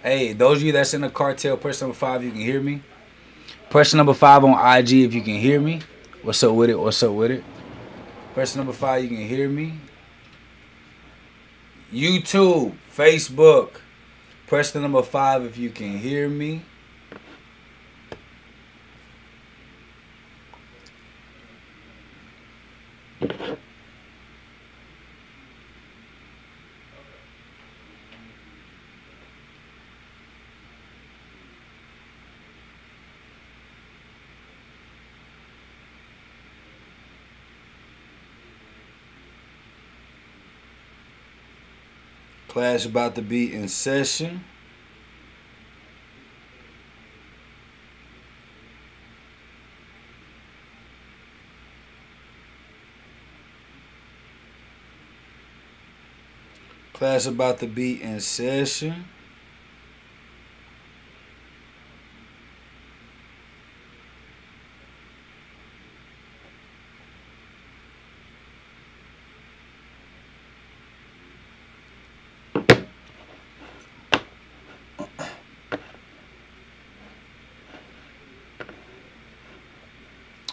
Hey, those of you that's in the cartel, press number 5. You can hear me. Press number 5 on IG if you can hear me. What's up with it? What's up with it? Press number 5. You can hear me. YouTube, Facebook. Press the number 5 if you can hear me. Class about to be in session. Class about to be in session.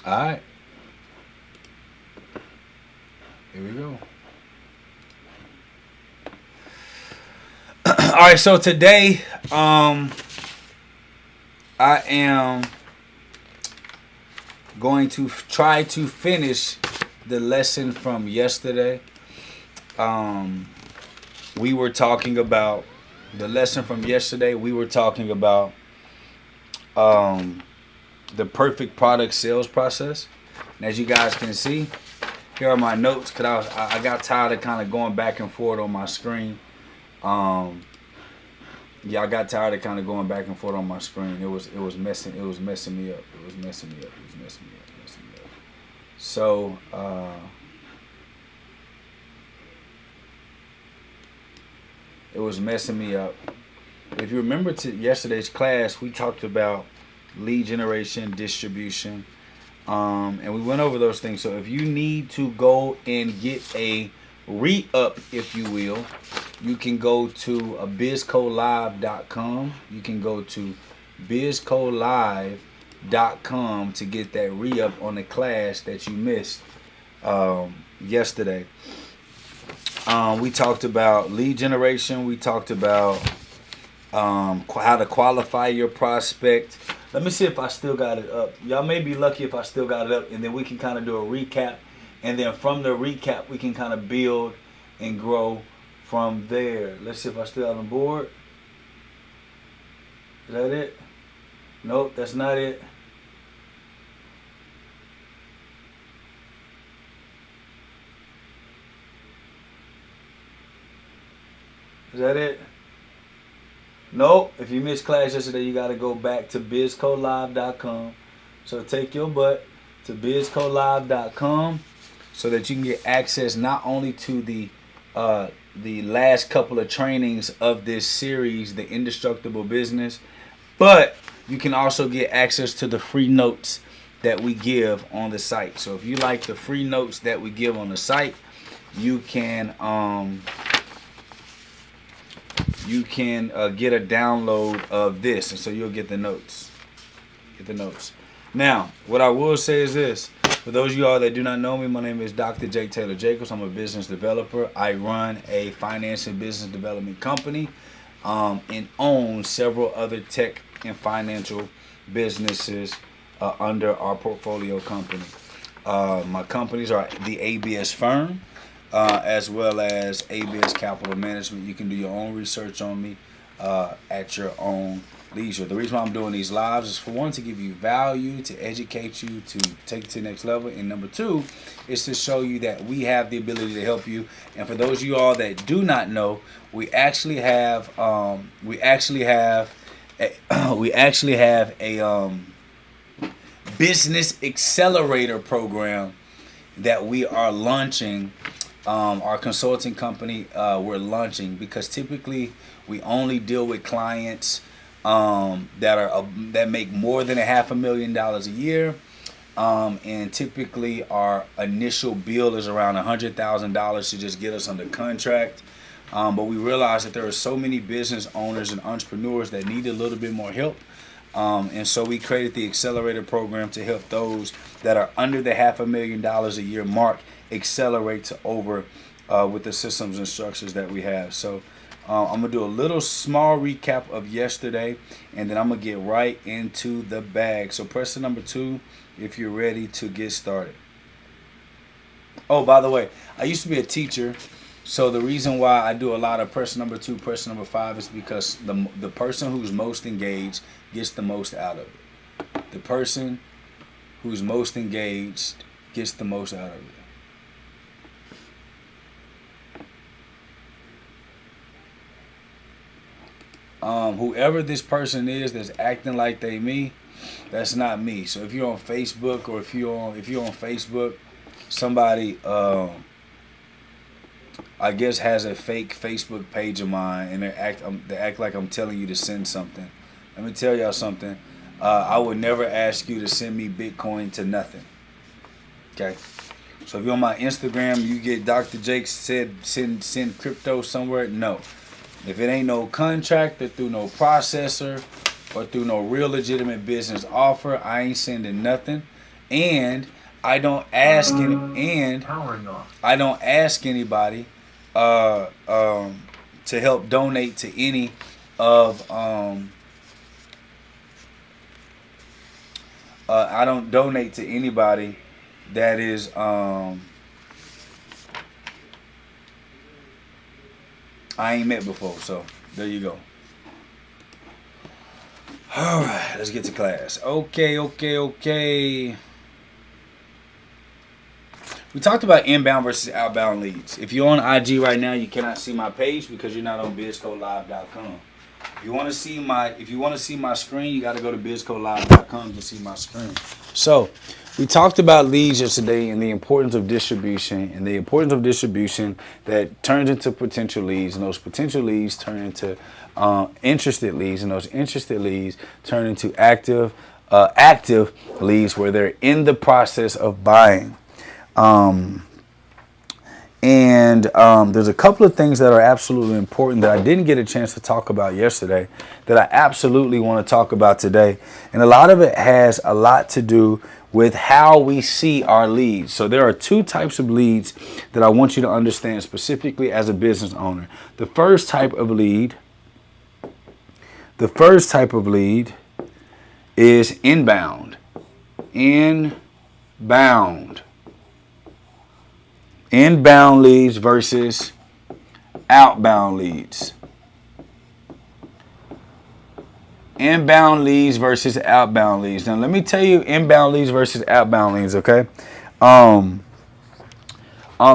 All right. Here we go. All right, so today I am going to try to finish the lesson from yesterday. We were talking about the lesson from yesterday. We were talking about the perfect product sales process. And as you guys can see, here are my notes because I got tired of kind of going back and forth on my screen. Yeah, I got tired of kind of going back and forth on my screen. It was messing me up. It was messing me up. So it was messing me up. If you remember to yesterday's class, we talked about lead generation, distribution, and we went over those things. So if you need to go and get a re-up, if you will, you can go to bizcolive.com. You can go to bizcolive.com to get that re-up on the class that you missed yesterday. We talked about lead generation. We talked about how to qualify your prospect. Let me see if I still got it up. Y'all may be lucky if I still got it up, and then we can kind of do a recap. And then from the recap, we can kind of build and grow from there. Let's see if I still have on board. Is that it? Nope, that's not it. Is that it? Nope. If you missed class yesterday, you got to go back to bizcolive.com. So take your butt to bizcolive.com so that you can get access not only to the last couple of trainings of this series, The Indestructible Business, but you can also get access to the free notes that we give on the site. So if you like the free notes that we give on the site, you can get a download of this, and so you'll get the notes. Now, what I will say is this. For those of you all that do not know me, my name is Dr. J. Taylor Jacobs. I'm a business developer. I run a finance and business development company and own several other tech and financial businesses under our portfolio company. My companies are the ABS Firm, as well as ABS Capital Management. You can do your own research on me at your own leisure. The reason why I'm doing these lives is for one, to give you value, to educate you, to take it to the next level, and number two is to show you that we have the ability to help you. And for those of you all that do not know, we actually have a business accelerator program that we are launching. Our consulting company, we're launching, because typically we only deal with clients that make more than $500,000 a year, and typically our initial bill is around $100,000 to just get us under contract. But we realized that there are so many business owners and entrepreneurs that need a little bit more help. And so we created the Accelerator Program to help those that are under the $500,000 a year mark accelerate to over with the systems and structures that we have. So I'm going to do a little small recap of yesterday, and then I'm going to get right into the bag. So press the number 2 if you're ready to get started. Oh, by the way, I used to be a teacher. So the reason why I do a lot of press number 2, press number 5 is because the person who's most engaged gets the most out of it. The person who's most engaged gets the most out of it. Whoever this person is that's acting like they me, that's not me. So if you're on Facebook, or if you're on Facebook, somebody I guess has a fake Facebook page of mine, and they act like I'm telling you to send something. Let me tell y'all something. I would never ask you to send me Bitcoin to nothing. Okay. So if you're on my Instagram, you get Dr. Jake said send crypto somewhere. No. If it ain't no contract or through no processor or through no real legitimate business offer, I ain't sending nothing. And I don't ask anybody to help donate to any of I don't donate to anybody that is I ain't met before. So there you go. All right, let's get to class. Okay. We talked about inbound versus outbound leads. If you're on IG right now, you cannot see my page because you're not on BizCoLive.com. If you want to see my screen, you got to go to BizCoLive.com to see my screen. So we talked about leads yesterday and the importance of distribution, that turns into potential leads, and those potential leads turn into interested leads, and those interested leads turn into active leads where they're in the process of buying. There's a couple of things that are absolutely important that I didn't get a chance to talk about yesterday that I absolutely want to talk about today. And a lot of it has a lot to do with how we see our leads. So there are 2 types of leads that I want you to understand specifically as a business owner. The first type of lead is inbound. Inbound leads versus outbound leads. Inbound leads versus outbound leads. Now, let me tell you inbound leads versus outbound leads, okay?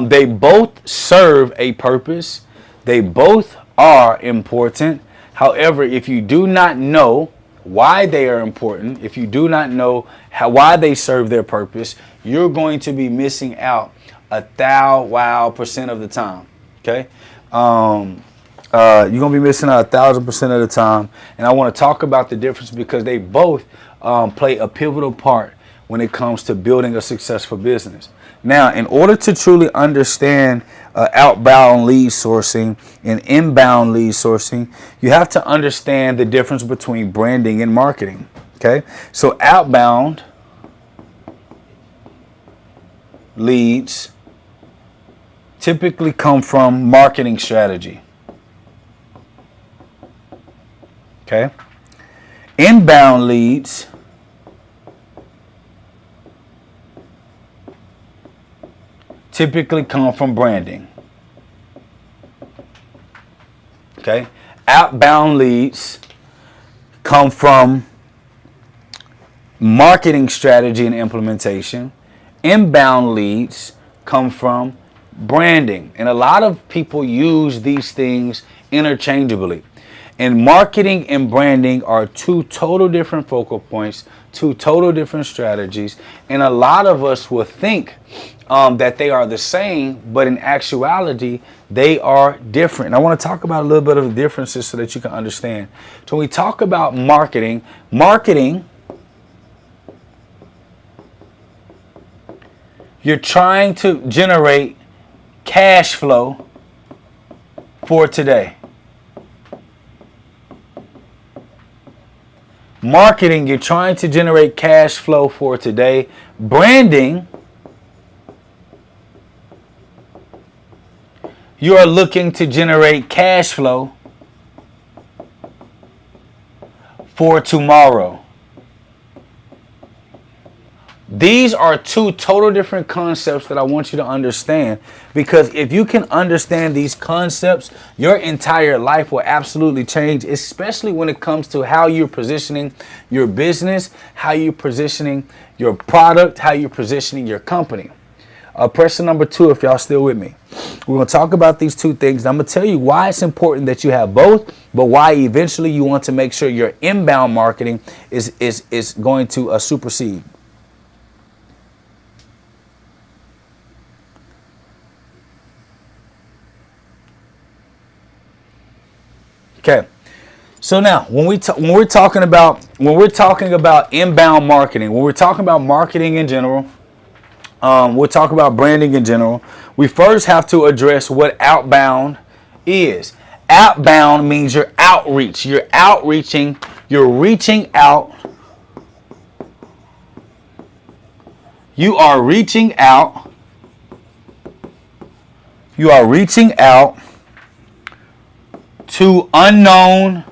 They both serve a purpose. They both are important. However, if you do not know why they are important, if you do not know why they serve their purpose, you're going to be missing out 1,000% of the time. Okay, you're gonna be missing out 1,000% of the time, and I want to talk about the difference because they both play a pivotal part when it comes to building a successful business. Now, in order to truly understand outbound lead sourcing and inbound lead sourcing, you have to understand the difference between branding and marketing. Okay, so outbound leads typically come from marketing strategy. Okay. Inbound leads typically come from branding. Okay. Outbound leads come from marketing strategy and implementation. Inbound leads come from branding. And a lot of people use these things interchangeably. And marketing and branding are 2 total different focal points, 2 total different strategies. And a lot of us will think that they are the same, but in actuality, they are different. And I want to talk about a little bit of the differences so that you can understand. So when we talk about marketing, you're trying to generate cash flow for today. Marketing, you're trying to generate cash flow for today. Branding, you are looking to generate cash flow for tomorrow. These are two total different concepts that I want you to understand, because if you can understand these concepts, your entire life will absolutely change, especially when it comes to how you're positioning your business, how you're positioning your product, how you're positioning your company. Person number 2, if y'all still with me. We're going to talk about these two things. I'm going to tell you why it's important that you have both, but why eventually you want to make sure your inbound marketing is going to supersede. Okay, so now when we're talking about inbound marketing, when we're talking about marketing in general, we'll talk about branding in general. We first have to address what outbound is. Outbound means your outreach. You're outreaching. You're reaching out. You are reaching out. You are reaching out to unknown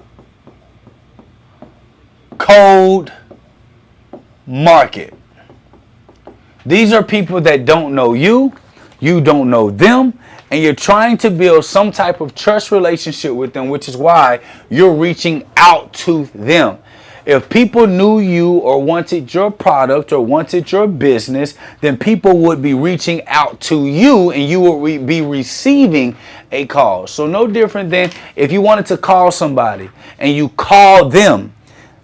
cold market. These are people that don't know you, you don't know them, and you're trying to build some type of trust relationship with them, which is why you're reaching out to them. If people knew you or wanted your product or wanted your business, then people would be reaching out to you and you would be receiving a call. So no different than if you wanted to call somebody and you call them.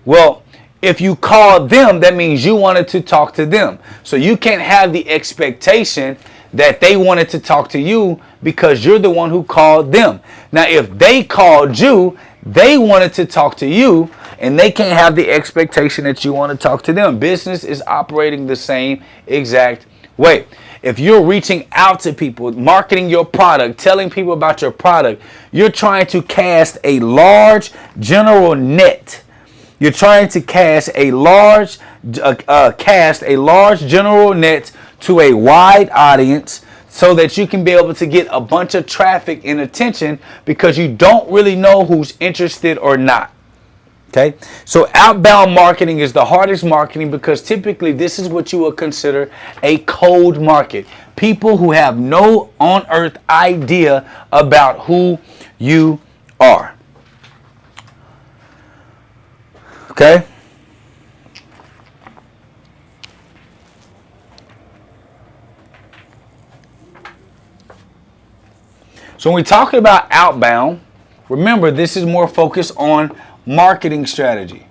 Well, if you call them, that means you wanted to talk to them. So you can't have the expectation that they wanted to talk to you because you're the one who called them. Now, if they called you, they wanted to talk to you, and they can't have the expectation that you want to talk to them. Business is operating the same exact way. If you're reaching out to people, marketing your product, telling people about your product, you're trying to cast a large general net. You're trying to cast a large general net to a wide audience so that you can be able to get a bunch of traffic and attention because you don't really know who's interested or not. Okay, so outbound marketing is the hardest marketing because typically this is what you would consider a cold market. People who have no on-earth idea about who you are. Okay? So when we're talking about outbound, remember this is more focused on marketing strategy.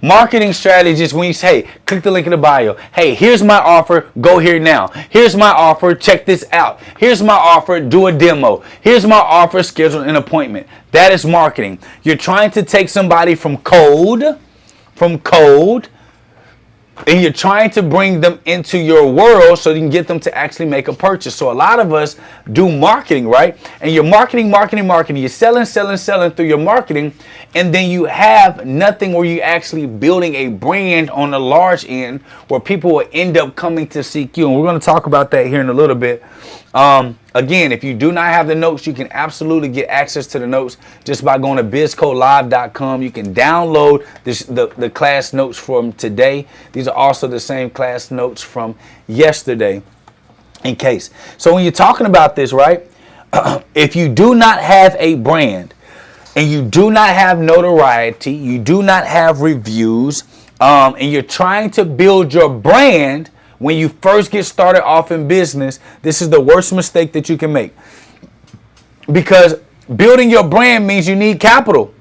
Marketing strategy is when you say, hey, click the link in the bio. Hey, here's my offer. Go here now. Here's my offer. Check this out. Here's my offer. Do a demo. Here's my offer. Schedule an appointment. That is marketing. You're trying to take somebody from cold, and you're trying to bring them into your world so you can get them to actually make a purchase. So a lot of us do marketing, right? And you're marketing. You're selling through your marketing, and then you have nothing where you're actually building a brand on the large end where people will end up coming to seek you. And we're going to talk about that here in a little bit. Again, if you do not have the notes, you can absolutely get access to the notes just by going to bizcolive.com. You can download the class notes from today. These are also the same class notes from yesterday in case. So when you're talking about this, right, if you do not have a brand and you do not have notoriety, you do not have reviews, and you're trying to build your brand, when you first get started off in business, this is the worst mistake that you can make. Because building your brand means you need capital.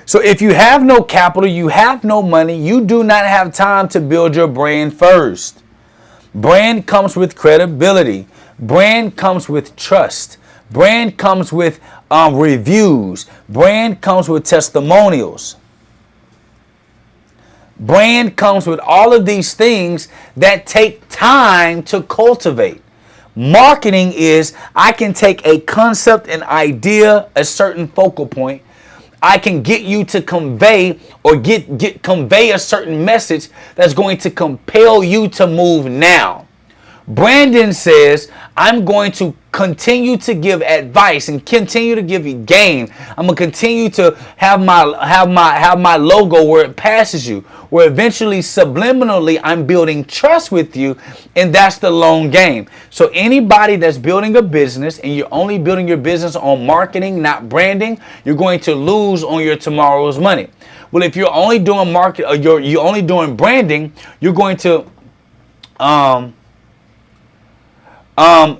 So if you have no capital, you have no money, you do not have time to build your brand first. Brand comes with credibility. Brand comes with trust. Brand comes with reviews. Brand comes with testimonials. Brand comes with all of these things that take time to cultivate. Marketing is I can take a concept, an idea, a certain focal point. I can get you to convey or convey a certain message that's going to compel you to move now. Brandon says, I'm going to continue to give advice and continue to give you game. I'm gonna continue to have my logo where it passes you, where eventually subliminally I'm building trust with you, and that's the long game. So anybody that's building a business and you're only building your business on marketing, not branding, you're going to lose on your tomorrow's money. Well, if you're only doing you're only doing branding, you're going to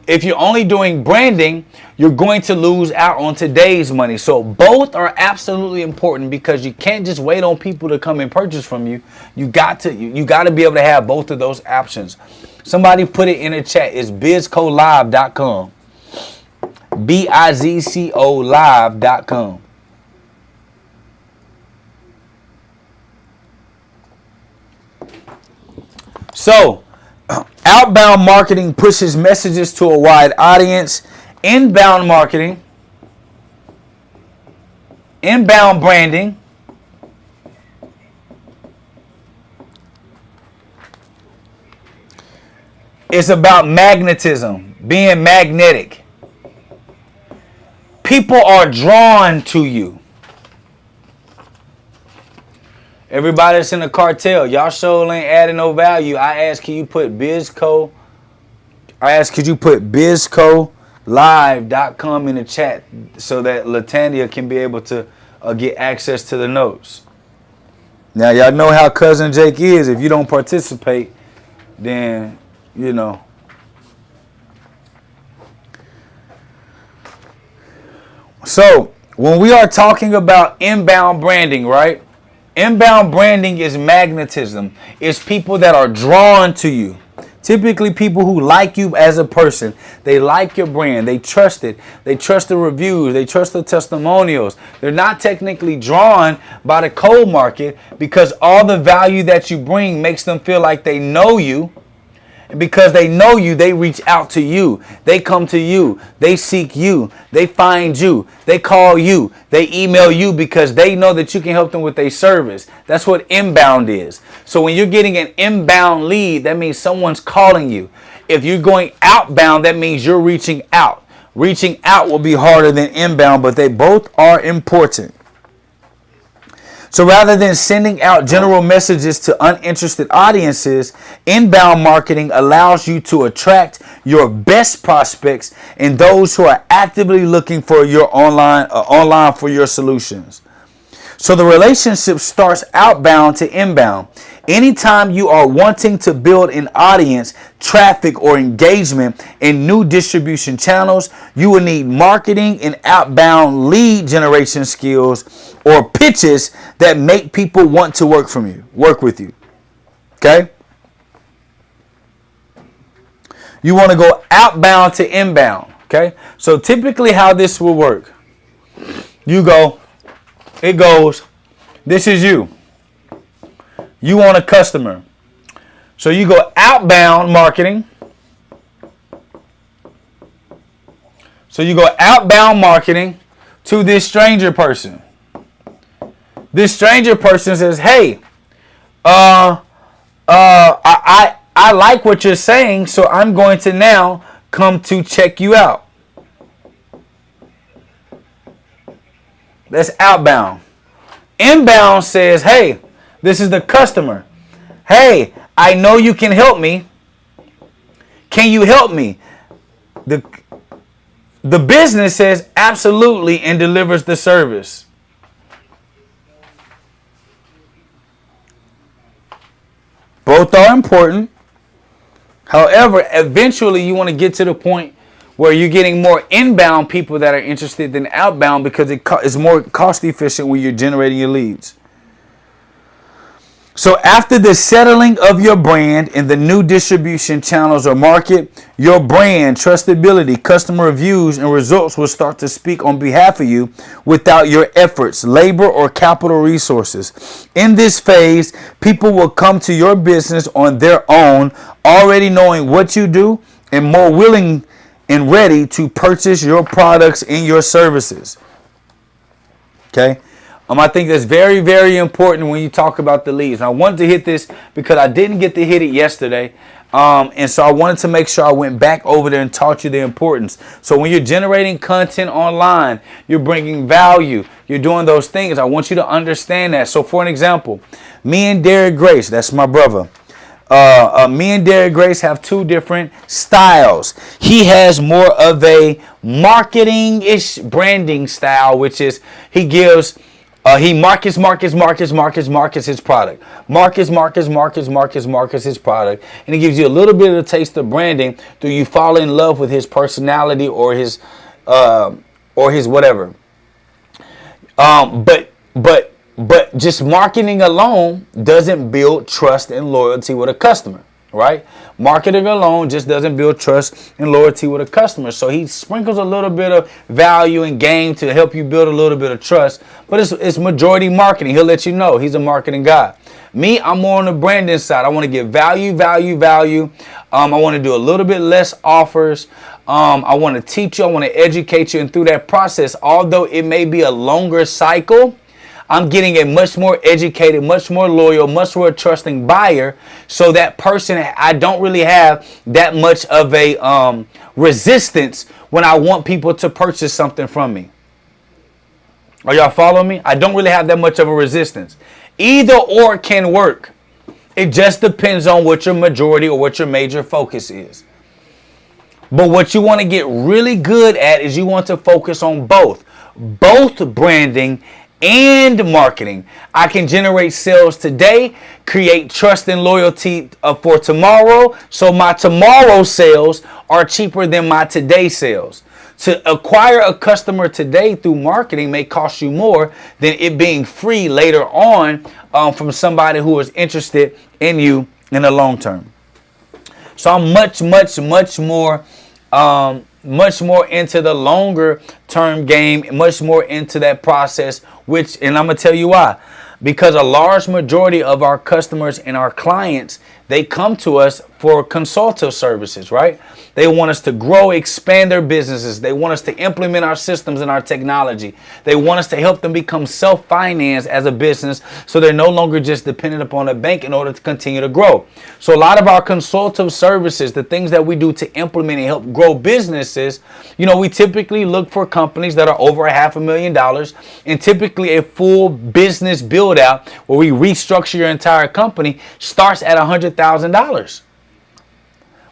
if you're only doing branding, you're going to lose out on today's money. So both are absolutely important because you can't just wait on people to come and purchase from you. You got to be able to have both of those options. Somebody put it in the chat. It's bizcolive.com. BIZCO live.com. So outbound marketing pushes messages to a wide audience. Inbound marketing, inbound branding, is about magnetism, being magnetic. People are drawn to you. Everybody that's in the cartel, y'all sure ain't adding no value. I ask, can you put BizCo? Could you put BizColive.com in the chat so that Latania can be able to get access to the notes? Now, y'all know how Cousin Jake is. If you don't participate, then, you know. So, when we are talking about inbound branding, right? Inbound branding is magnetism. It's people that are drawn to you. Typically people who like you as a person. They like your brand. They trust it. They trust the reviews. They trust the testimonials. They're not technically drawn by the cold market because all the value that you bring makes them feel like they know you. And because they know you, they reach out to you. They come to you. They seek you. They find you. They call you. They email you because they know that you can help them with their service. That's what inbound is. So when you're getting an inbound lead, that means someone's calling you. If you're going outbound, that means you're reaching out. Reaching out will be harder than inbound, but they both are important. So rather than sending out general messages to uninterested audiences, inbound marketing allows you to attract your best prospects and those who are actively looking for your online for your solutions. So the relationship starts outbound to inbound. Anytime you are wanting to build an audience, traffic, or engagement in new distribution channels, you will need marketing and outbound lead generation skills or pitches that make people want to work with you. Okay? You want to go outbound to inbound. Okay? So typically how this will work. It goes, this is you. You want a customer. So you go outbound marketing. So you go outbound marketing to this stranger person. This stranger person says, hey, I like what you're saying, so I'm going to now come to check you out. That's outbound. Inbound says, hey, this is the customer. Hey, I know you can help me. Can you help me? The business says absolutely and delivers the service. Both are important. However, eventually you want to get to the point where you're getting more inbound people that are interested than outbound because it's more cost efficient when you're generating your leads. So after the settling of your brand in the new distribution channels or market, your brand, trustability, customer reviews, and results will start to speak on behalf of you without your efforts, labor, or capital resources. In this phase, people will come to your business on their own, already knowing what you do and more willing and ready to purchase your products and your services. Okay. I think that's very, very important when you talk about the leads. And I wanted to hit this because I didn't get to hit it yesterday. And so I wanted to make sure I went back over there and taught you the importance. So when you're generating content online, you're bringing value, you're doing those things. I want you to understand that. So for an example, me and Derek Grace, that's my brother. Me and Derek Grace have two different styles. He has more of a marketing-ish branding style, which is he markets his product. Markets his product. And he gives you a little bit of a taste of branding till you fall in love with his personality or his whatever. But just marketing alone doesn't build trust and loyalty with a customer, right? Marketing alone just doesn't build trust and loyalty with a customer. So he sprinkles a little bit of value and game to help you build a little bit of trust. But it's majority marketing. He'll let you know he's a marketing guy. Me, I'm more on the branding side. I want to give value. I want to do a little bit less offers. I want to teach you. I want to educate you. And through that process, although it may be a longer cycle, I'm getting a much more educated, much more loyal, much more trusting buyer. So that person, I don't really have that much of a resistance when I want people to purchase something from me. Are y'all following me? I don't really have that much of a resistance. Either or can work. It just depends on what your majority or what your major focus is. But what you want to get really good at is you want to focus on both branding and marketing. I can generate sales today, create trust and loyalty for tomorrow. So my tomorrow sales are cheaper than my today sales. To acquire a customer today through marketing may cost you more than it being free later on from somebody who is interested in you in the long term. So I'm much more into the longer term game, much more into that process, and I'm going to tell you why. Because a large majority of our customers and our clients, they come to us for consultative services, right? They want us to grow, expand their businesses. They want us to implement our systems and our technology. They want us to help them become self-financed as a business so they're no longer just dependent upon a bank in order to continue to grow. So a lot of our consultative services, the things that we do to implement and help grow businesses, we typically look for companies that are over $500,000 and typically a full business build out where we restructure your entire company starts at $100,000.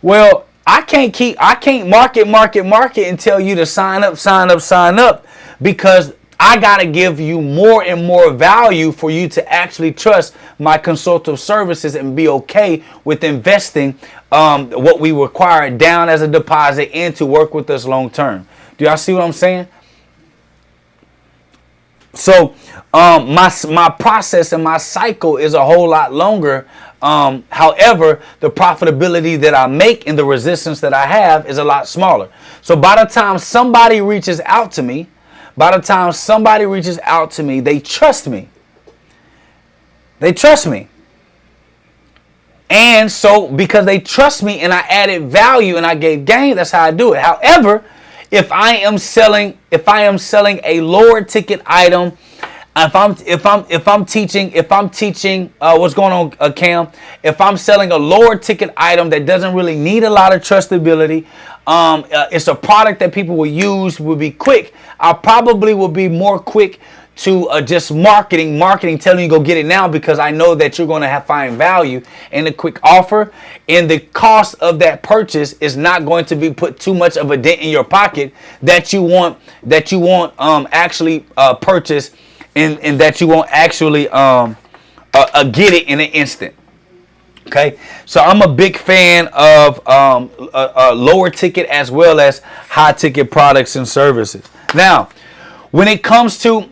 Well, I can't market and tell you to sign up because I got to give you more and more value for you to actually trust my consultative services and be okay with investing what we require down as a deposit and to work with us long term. Do y'all see what I'm saying? So my process and my cycle is a whole lot longer. However, the profitability that I make and the resistance that I have is a lot smaller. So by the time somebody reaches out to me, they trust me. And so because they trust me and I added value and I gave gain, that's how I do it. However, if I am selling a lower ticket item, if I'm teaching, what's going on, Cam? If I'm selling a lower ticket item that doesn't really need a lot of trustability, it's a product that people will use, will be quick. I probably will be more quick to just marketing, telling you go get it now because I know that you're going to find value in a quick offer, and the cost of that purchase is not going to be put too much of a dent in your pocket that you won't actually purchase. And that you won't actually get it in an instant. Okay, so I'm a big fan of lower ticket as well as high ticket products and services. Now, when it comes to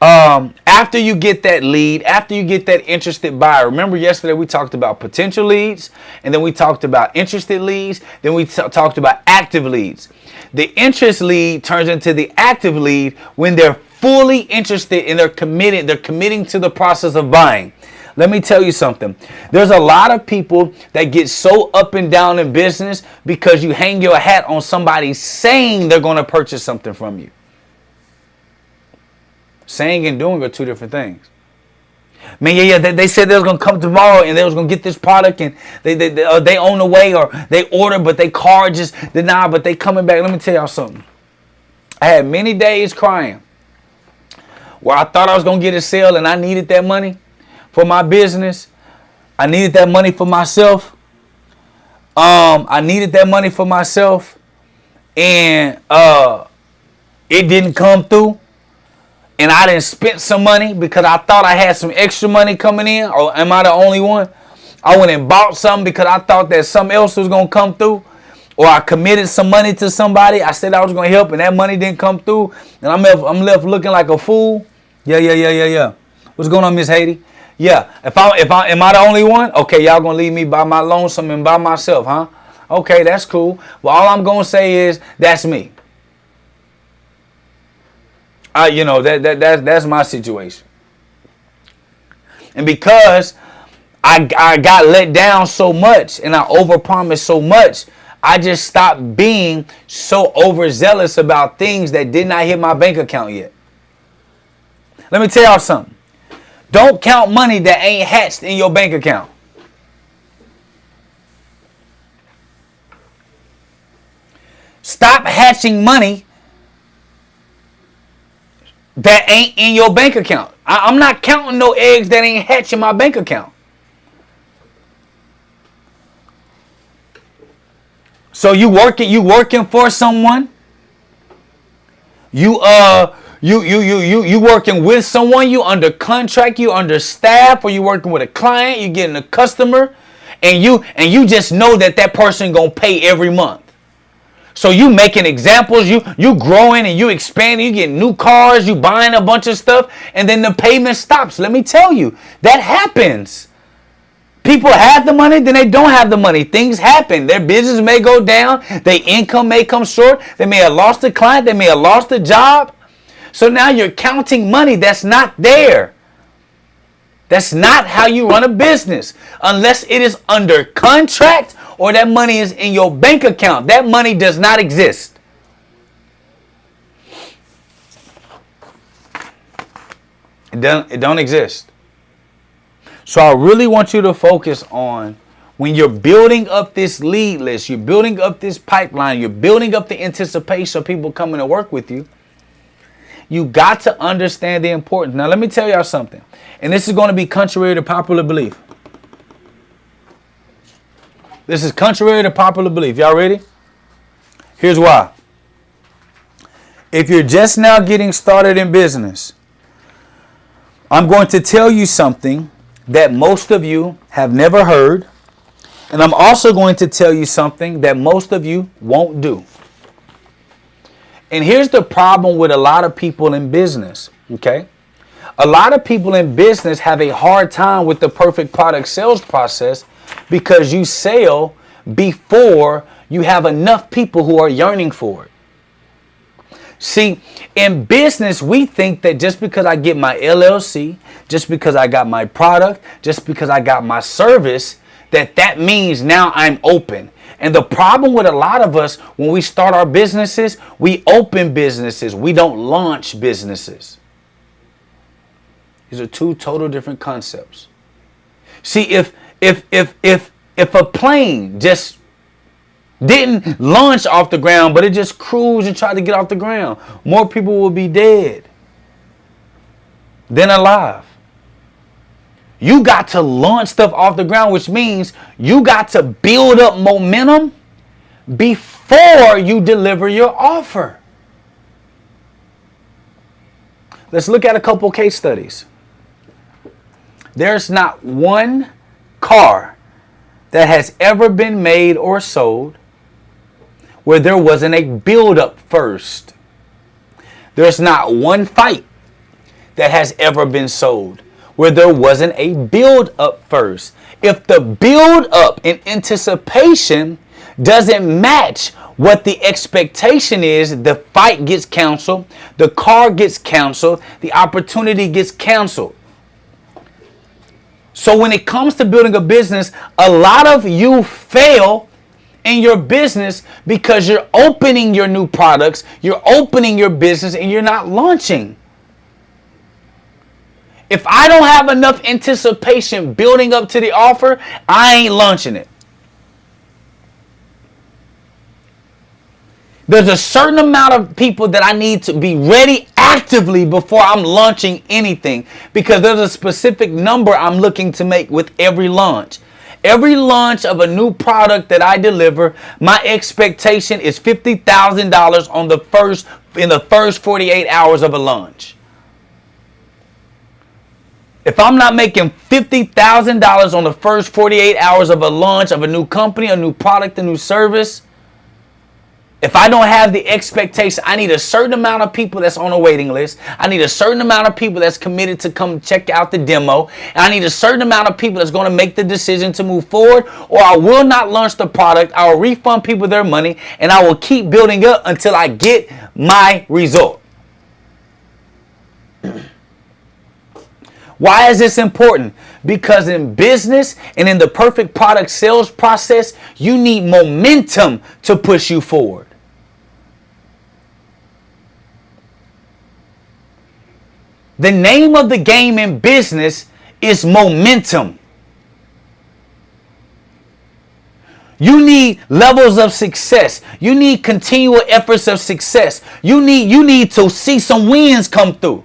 after you get that lead, after you get that interested buyer, remember yesterday we talked about potential leads, and then we talked about interested leads, then we talked about active leads. The interest lead turns into the active lead when they're fully interested and they're committing to the process of buying. Let me tell you something. There's a lot of people that get so up and down in business because you hang your hat on somebody saying they're going to purchase something from you. Saying and doing are two different things. Man, they said they was going to come tomorrow and they was going to get this product and they on the way, or they order but they car just denied, but they coming back. Let me tell y'all something. I had many days crying where I thought I was going to get a sale and I needed that money for my business. I needed that money for myself. I needed that money for myself, and it didn't come through. And I didn't spend some money because I thought I had some extra money coming in, or am I the only one? I went and bought something because I thought that something else was going to come through, or I committed some money to somebody. I said I was going to help and that money didn't come through, and I'm left looking like a fool. Yeah. What's going on, Miss Haiti? Yeah. Am I the only one? Okay, y'all going to leave me by my lonesome and by myself, huh? Okay, that's cool. Well, all I'm going to say is that's me. That's my situation. And because I got let down so much and I overpromised so much, I just stopped being so overzealous about things that did not hit my bank account yet. Let me tell y'all something. Don't count money that ain't hatched in your bank account. Stop hatching money that ain't in your bank account. I'm not counting no eggs that ain't hatched in my bank account. So you working for someone. You working with someone. You under contract. You under staff, or you working with a client. You getting a customer, and you just know that person gonna pay every month. So you making examples, you growing and you expanding, you getting new cars, you buying a bunch of stuff, and then the payment stops. Let me tell you, that happens. People have the money, then they don't have the money. Things happen. Their business may go down, their income may come short, they may have lost a client, they may have lost a job. So now you're counting money that's not there. That's not how you run a business. Unless it is under contract or that money is in your bank account. That money does not exist. It don't exist. So I really want you to focus on, when you're building up this lead list, you're building up this pipeline, you're building up the anticipation of people coming to work with you, you got to understand the importance. Now let me tell y'all something. And this is going to be contrary to popular belief. This is contrary to popular belief. Y'all ready? Here's why. If you're just now getting started in business, I'm going to tell you something that most of you have never heard. And I'm also going to tell you something that most of you won't do. And here's the problem with a lot of people in business, okay? A lot of people in business have a hard time with the perfect product sales process because you sell before you have enough people who are yearning for it. See, in business, we think that just because I get my LLC, just because I got my product, just because I got my service, that means now I'm open. And the problem with a lot of us, when we start our businesses, we open businesses. We don't launch businesses. These are two total different concepts. See, if a plane just didn't launch off the ground, but it just cruised and tried to get off the ground, more people will be dead than alive. You got to launch stuff off the ground, which means you got to build up momentum before you deliver your offer. Let's look at a couple case studies. There's not one car that has ever been made or sold where there wasn't a build-up first. There's not one fight that has ever been sold where there wasn't a build-up first. If the build-up in anticipation doesn't match what the expectation is, the fight gets canceled, the car gets canceled, the opportunity gets canceled. So when it comes to building a business, a lot of you fail in your business because you're opening your new products, you're opening your business, and you're not launching. If I don't have enough anticipation building up to the offer, I ain't launching it. There's a certain amount of people that I need to be ready actively before I'm launching anything, because there's a specific number I'm looking to make with every launch. Every launch of a new product that I deliver, my expectation is $50,000 in the first 48 hours of a launch. If I'm not making $50,000 on the first 48 hours of a launch of a new company, a new product, a new service, if I don't have the expectation, I need a certain amount of people that's on a waiting list. I need a certain amount of people that's committed to come check out the demo. And I need a certain amount of people that's going to make the decision to move forward, or I will not launch the product. I will refund people their money, and I will keep building up until I get my result. Why is this important? Because in business and in the perfect product sales process, you need momentum to push you forward. The name of the game in business is momentum. You need levels of success. You need continual efforts of success. You need to see some wins come through.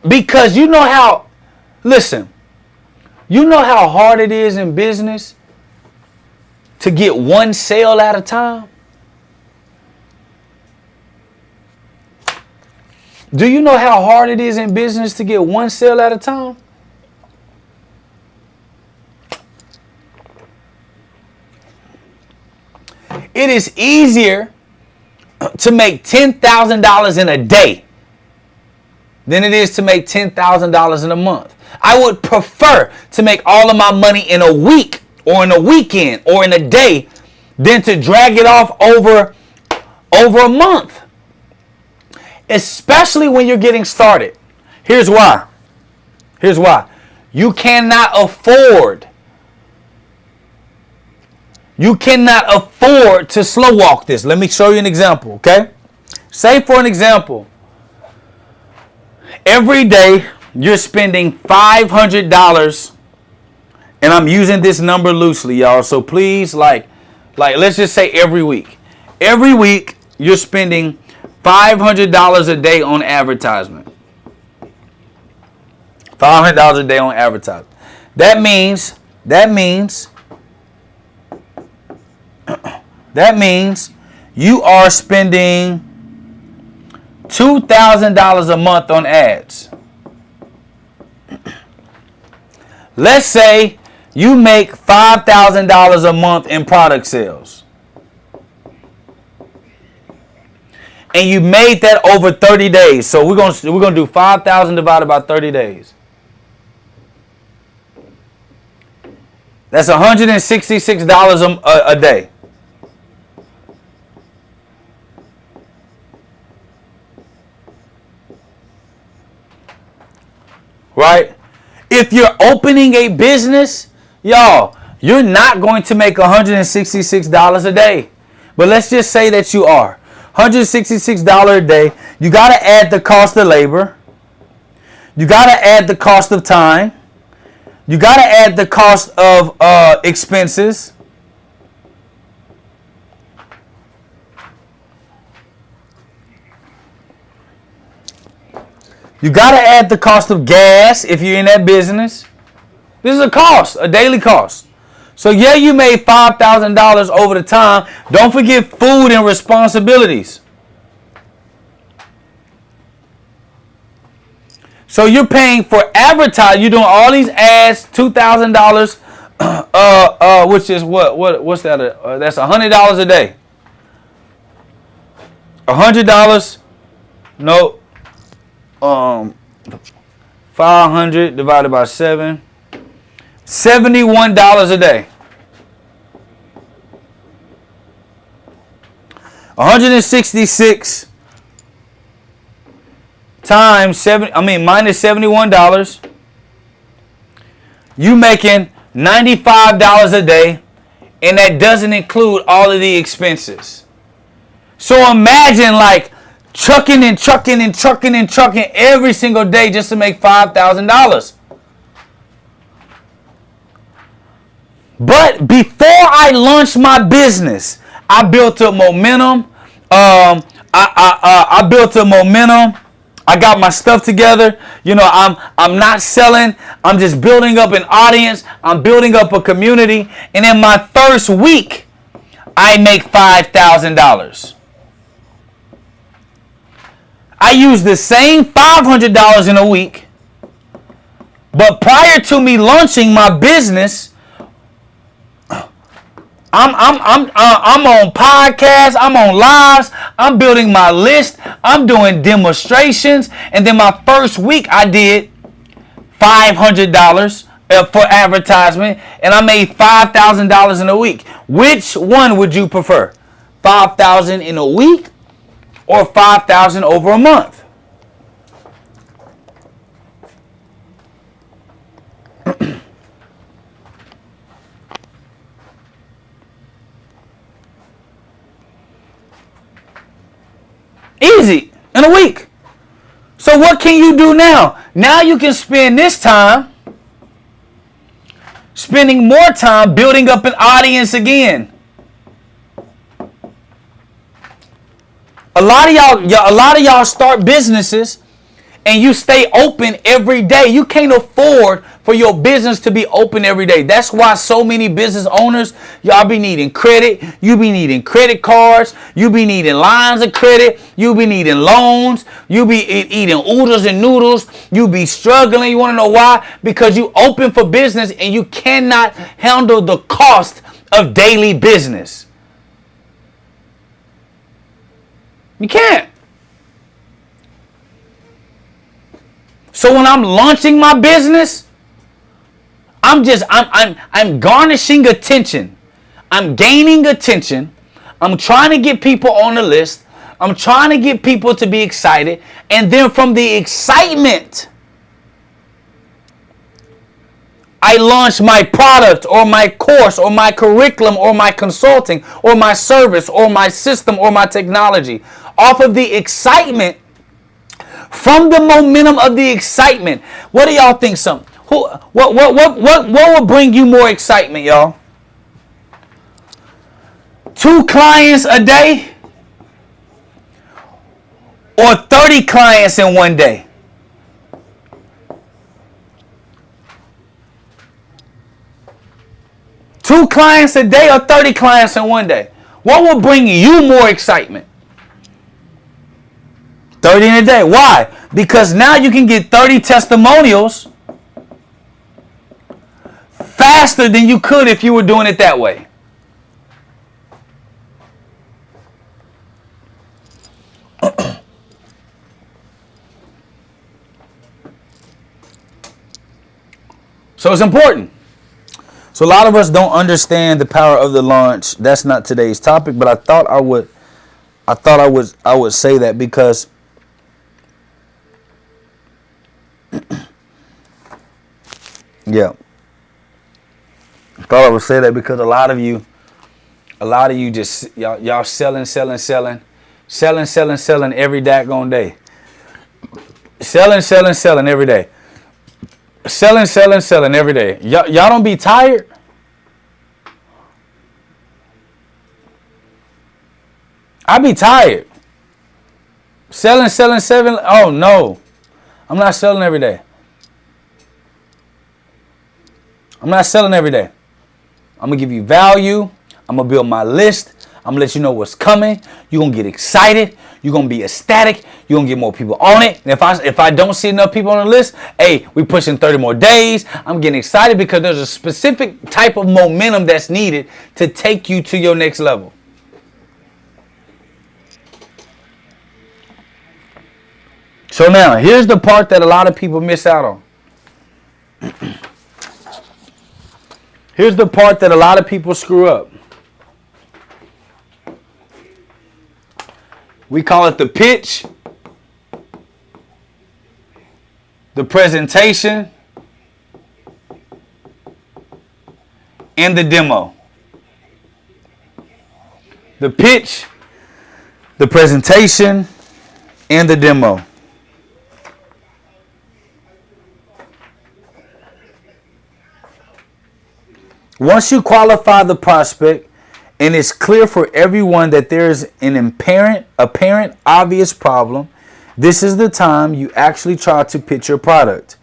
Because you know how hard it is in business to get one sale at a time? Do you know how hard it is in business to get one sale at a time? It is easier to make $10,000 in a day than it is to make $10,000 in a month. I would prefer to make all of my money in a week or in a weekend or in a day than to drag it off over a month. Especially when you're getting started. Here's why. You cannot afford to slow walk this. Let me show you an example, okay? Say for an example, every day you're spending $500, and I'm using this number loosely, y'all. So please, like let's just say every week. Every week you're spending $500 a day on advertisement. $500 a day on advertisement. That means you are spending $2,000 a month on ads. Let's say you make $5,000 a month in product sales. And you made that over 30 days. So we're gonna do 5,000 divided by 30 days. That's $166 a day. Right? If you're opening a business, y'all, you're not going to make $166 a day. But let's just say that you are. $166 a day. You got to add the cost of labor. You got to add the cost of time. You got to add the cost of expenses. You got to add the cost of gas if you're in that business. This is a cost, a daily cost. So yeah, you made $5,000 over the time. Don't forget food and responsibilities. So you're paying for advertising. You're doing all these ads, $2,000, which is what's that? That's $100 a day. $100. No. 500 divided by 7. $71 a day. 166 × times minus $71. You making $95 a day, and that doesn't include all of the expenses. So imagine like trucking every single day just to make $5,000. But before I launched my business, I built up momentum. I built a momentum. I got my stuff together. You know, I'm not selling. I'm just building up an audience. I'm building up a community. And in my first week, I make $5,000. I use the same $500 in a week. But prior to me launching my business, I'm on podcasts, I'm on lives, I'm building my list, I'm doing demonstrations, and then my first week I did $500 for advertisement, and I made $5,000 in a week. Which one would you prefer? $5,000 in a week or $5,000 over a month? Easy, in a week. So what can you do now? Now you can spend this time spending more time building up an audience again. A lot of y'all start businesses and you stay open every day. You can't afford for your business to be open every day. That's why so many business owners, y'all be needing credit. You be needing credit cards. You be needing lines of credit. You be needing loans. You be eating oodles and noodles. You be struggling. You want to know why? Because you open for business and you cannot handle the cost of daily business. You can't. So when I'm launching my business, I'm garnishing attention. I'm gaining attention. I'm trying to get people on the list. I'm trying to get people to be excited. And then from the excitement, I launch my product or my course or my curriculum or my consulting or my service or my system or my technology. Off of the excitement, from the momentum of the excitement. What do y'all think? What will bring you more excitement, y'all? 2 clients a day or 30 clients in one day? Two clients a day or 30 clients in one day? What will bring you more excitement? 30 in a day. Why? Because now you can get 30 testimonials faster than you could if you were doing it that way. So it's important. So a lot of us don't understand the power of the launch. That's not today's topic, but I thought I would say that because yeah. I thought I would say that because a lot of you just y'all selling every daggone day. Selling every day. Selling every day. Y'all don't be tired? I be tired. Selling. Oh no. I'm not selling every day. I'm not selling every day. I'm going to give you value. I'm going to build my list. I'm going to let you know what's coming. You're going to get excited. You're going to be ecstatic. You're going to get more people on it. And if I don't see enough people on the list, hey, we pushing 30 more days. I'm getting excited because there's a specific type of momentum that's needed to take you to your next level. So now, here's the part that a lot of people miss out on. Here's the part that a lot of people screw up. We call it the pitch the presentation, and the demo. The pitch, the presentation, and the demo. Once you qualify the prospect and it's clear for everyone that there is an apparent, obvious problem, this is the time you actually try to pitch your product.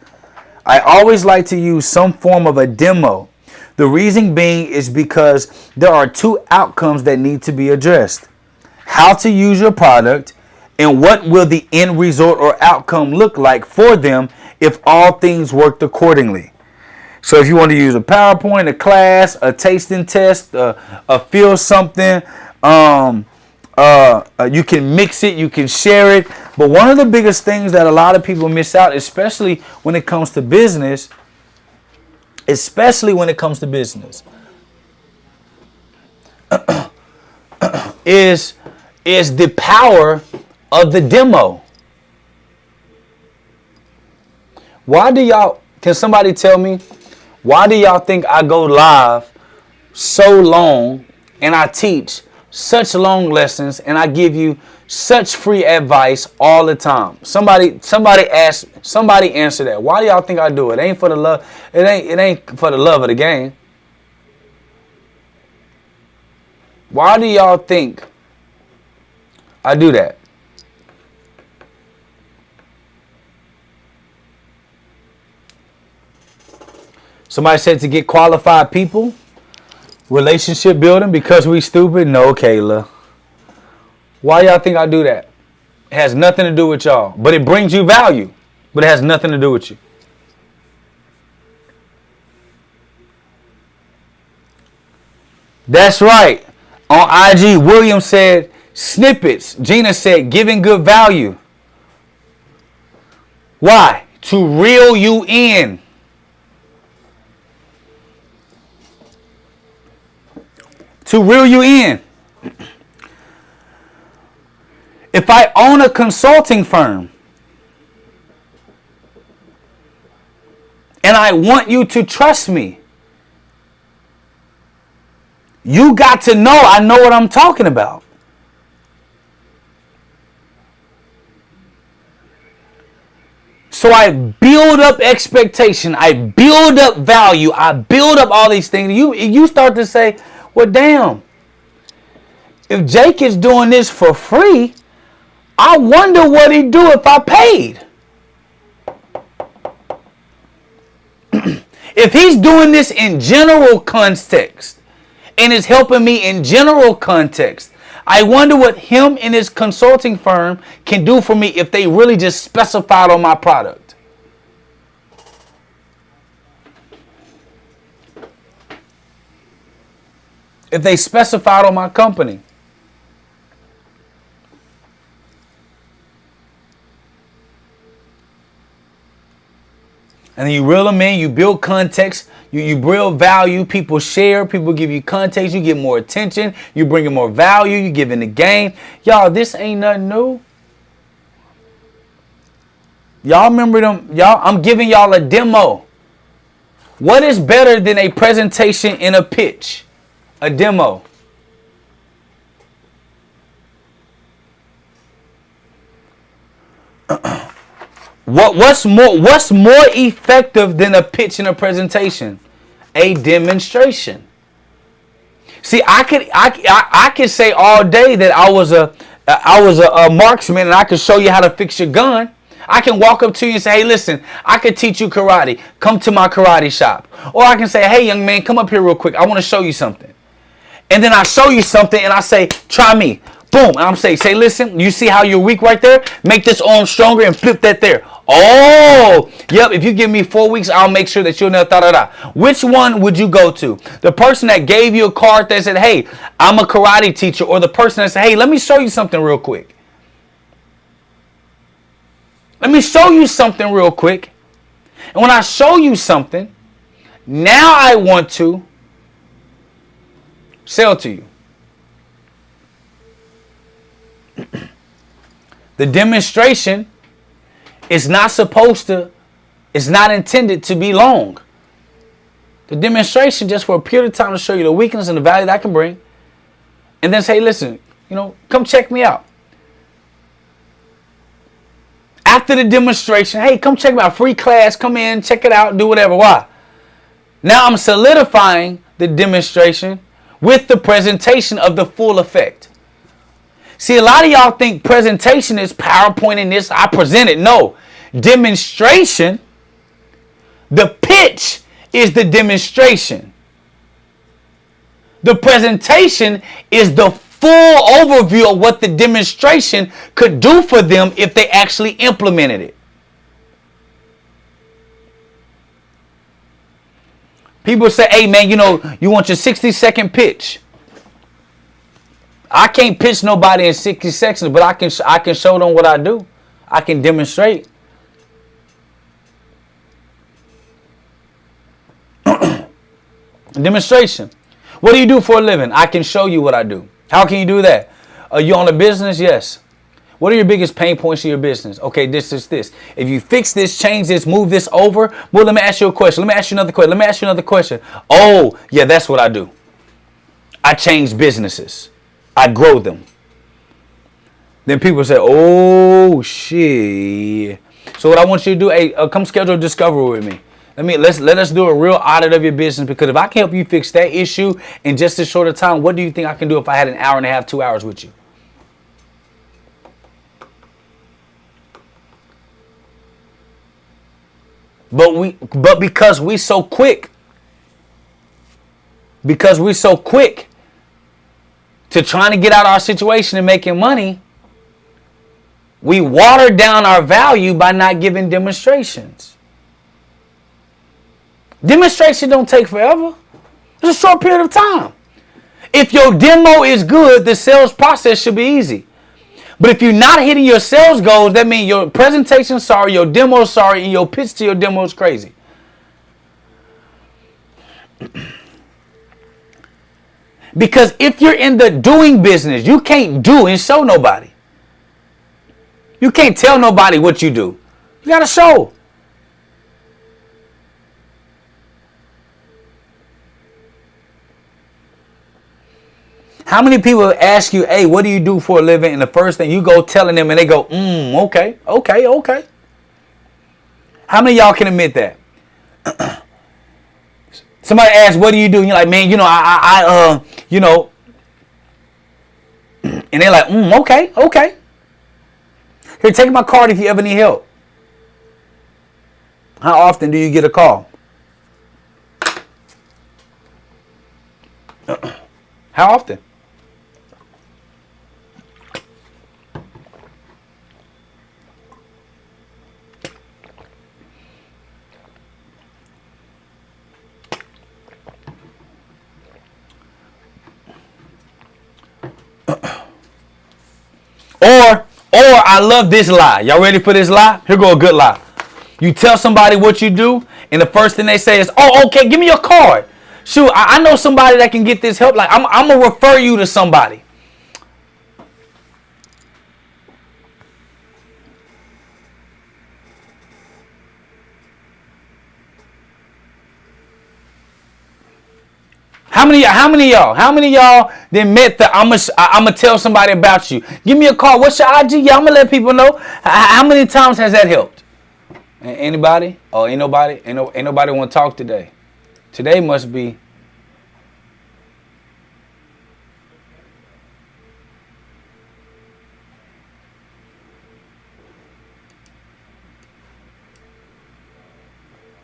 I always like to use some form of a demo. The reason being is because there are two outcomes that need to be addressed. How to use your product and what will the end result or outcome look like for them if all things worked accordingly. So if you want to use a PowerPoint, a class, a tasting test, a feel something, you can mix it, you can share it. But one of the biggest things that a lot of people miss out, especially when it comes to business, is the power of the demo. Can somebody tell me, why do y'all think I go live so long and I teach such long lessons and I give you such free advice all the time? Somebody answer that. Why do y'all think I do it? It ain't for the love. It ain't for the love of the game. Why do y'all think I do that? Somebody said to get qualified people, relationship building, because we stupid. No, Kayla. Why y'all think I do that? It has nothing to do with y'all, but it brings you value, but it has nothing to do with you. That's right. On IG, William said snippets. Gina said giving good value. Why? To reel you in. To reel you in. If I own a consulting firm and I want you to trust me, you got to know I know what I'm talking about. So I build up expectation. I build up value. I build up all these things. You start to say, well, damn, if Jake is doing this for free, I wonder what he'd do if I paid. If he's doing this in general context and is helping me in general context, I wonder what him and his consulting firm can do for me if they really just specified on my product. If they specified on my company. And then you reel them in, you build context, you build value, people share, people give you context, you get more attention, you bring in more value, you give in the game. Y'all, this ain't nothing new. Y'all remember them? Y'all, I'm giving y'all a demo. What is better than a presentation and a pitch? A demo. What's more effective than a pitch and a presentation? A demonstration. See, I could say all day that I was a marksman and I could show you how to fix your gun. I can walk up to you and say, hey, listen, I could teach you karate. Come to my karate shop. Or I can say, hey, young man, come up here real quick. I want to show you something. And then I show you something and I say, try me. Boom. And I'm saying, say, listen, you see how you're weak right there? Make this arm stronger and flip that there. Oh, yep. If you give me 4 weeks, I'll make sure that you'll never da. Which one would you go to? The person that gave you a card that said, hey, I'm a karate teacher, or the person that said, hey, let me show you something real quick. Let me show you something real quick. And when I show you something, now I want to sell to you. The demonstration is not supposed to It's not intended to be long. The demonstration just for a period of time to show you the weakness and the value that I can bring. And then say, listen, come check me out. After the demonstration, hey, come check me out. Free class, come in, check it out, do whatever. Why? Now I'm solidifying the demonstration with the presentation of the full effect. See, a lot of y'all think presentation is PowerPoint and this, I present it. No. Demonstration, the pitch is the demonstration. The presentation is the full overview of what the demonstration could do for them if they actually implemented it. People say, hey man, you want your 60-second pitch. I can't pitch nobody in 60 seconds, but I can show them what I do. I can demonstrate. Demonstration. What do you do for a living? I can show you what I do. How can you do that? You own a business? Yes. What are your biggest pain points in your business? Okay, this. If you fix this, change this, move this over. Well, let me ask you a question. Let me ask you another question. Oh, yeah, that's what I do. I change businesses. I grow them. Then people say, oh, shit. So what I want you to do, hey, come schedule a discovery with me. Let us do a real audit of your business, because if I can help you fix that issue in just as short a time, what do you think I can do if I had an hour and a half, 2 hours with you? But because we're so quick to trying to get out of our situation and making money, we water down our value by not giving demonstrations. Demonstration don't take forever. It's a short period of time. If your demo is good, the sales process should be easy. But if you're not hitting your sales goals, that means your presentation sorry, your demo sorry, and your pitch to your demo is crazy. Because if you're in the doing business, you can't do and show nobody. You can't tell nobody what you do. You got to show. How many people ask you, hey, what do you do for a living? And the first thing you go telling them and they go, okay. How many of y'all can admit that? Somebody asks, what do you do? And you're like, man, and they're like, okay. Here, take my card if you ever need help. How often do you get a call? How often? Or I love this lie. Y'all ready for this lie? Here go a good lie. You tell somebody what you do, and the first thing they say is, oh, okay, give me your card. Shoot, I know somebody that can get this help. Like, I'm going to refer you to somebody. How many of y'all then met that I'm gonna tell somebody about you? Give me a call. What's your IG? Yeah, I'm gonna let people know. How many times has that helped? Anybody? Oh, ain't nobody want to talk today. Today must be.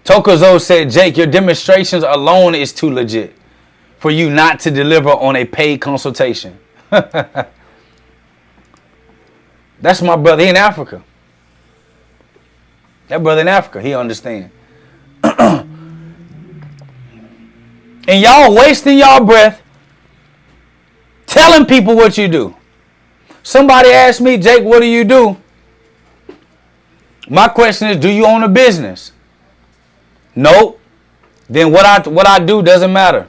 Tokozo said, Jake, your demonstrations alone is too legit for you not to deliver on a paid consultation. That's my brother. He in Africa. That brother in Africa, he understand. And y'all wasting y'all breath telling people what you do. Somebody asked me, Jake, what do you do? My question is, do you own a business? Nope. Then what I do doesn't matter.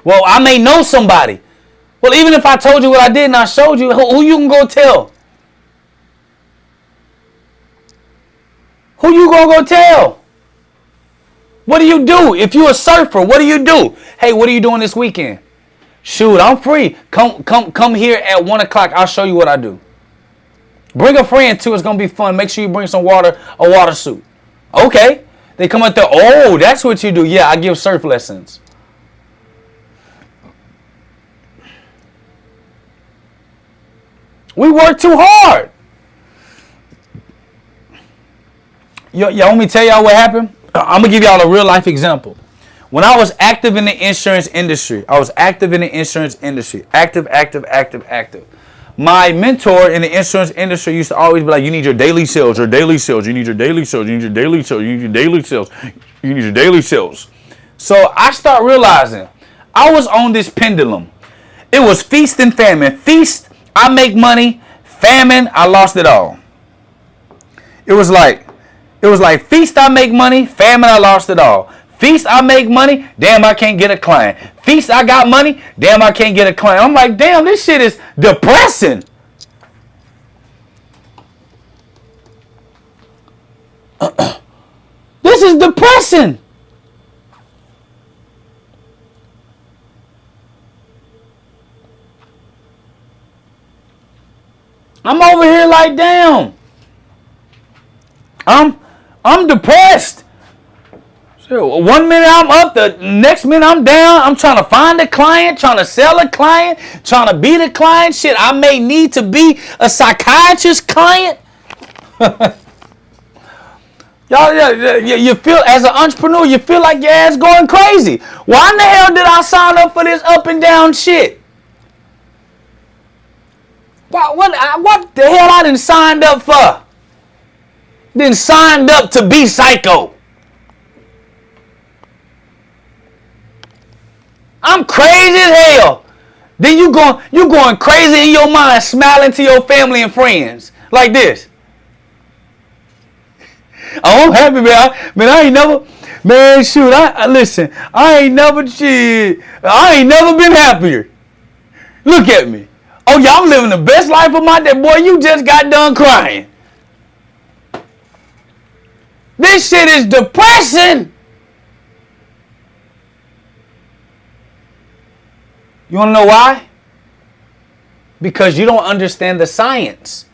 Well, I may know somebody. Well, even if I told you what I did and I showed you, who you can go tell? Who you gonna go tell? What do you do? If you're a surfer, what do you do? Hey, what are you doing this weekend? Shoot, I'm free. Come here at 1 o'clock. I'll show you what I do. Bring a friend too. It's gonna be fun. Make sure you bring some water, a water suit. Okay. They come out there. Oh, that's what you do. Yeah, I give surf lessons. We work too hard. Y'all want me to tell y'all what happened? I'm going to give y'all a real life example. When I was active in the insurance industry, active. My mentor in the insurance industry used to always be like, you need your daily sales, you need your daily sales. So I start realizing I was on this pendulum. It was feast and famine. Feast, I make money. Famine, I lost it all. It was like feast, I make money. Famine, I lost it all. Feast, I make money. Damn, I can't get a client. Feast, I got money. Damn, I can't get a client. I'm like, damn, this shit is depressing. This is depressing. I'm over here like, damn. I'm depressed. So 1 minute I'm up, the next minute I'm down. I'm trying to find a client, trying to sell a client, trying to beat a client. Shit, I may need to be a psychiatrist client. Y'all, you feel, as an entrepreneur, you feel like your ass going crazy. Why in the hell did I sign up for this up and down shit? What the hell I done signed up for? Then signed up to be psycho. I'm crazy as hell. Then you going crazy in your mind, smiling to your family and friends like this. Oh, I'm happy, man. Man, I ain't never, man, shoot, listen, I ain't never been happier. Look at me. Oh, yeah, I'm living the best life of my day. Boy, you just got done crying. This shit is depressing. You want to know why? Because you don't understand the science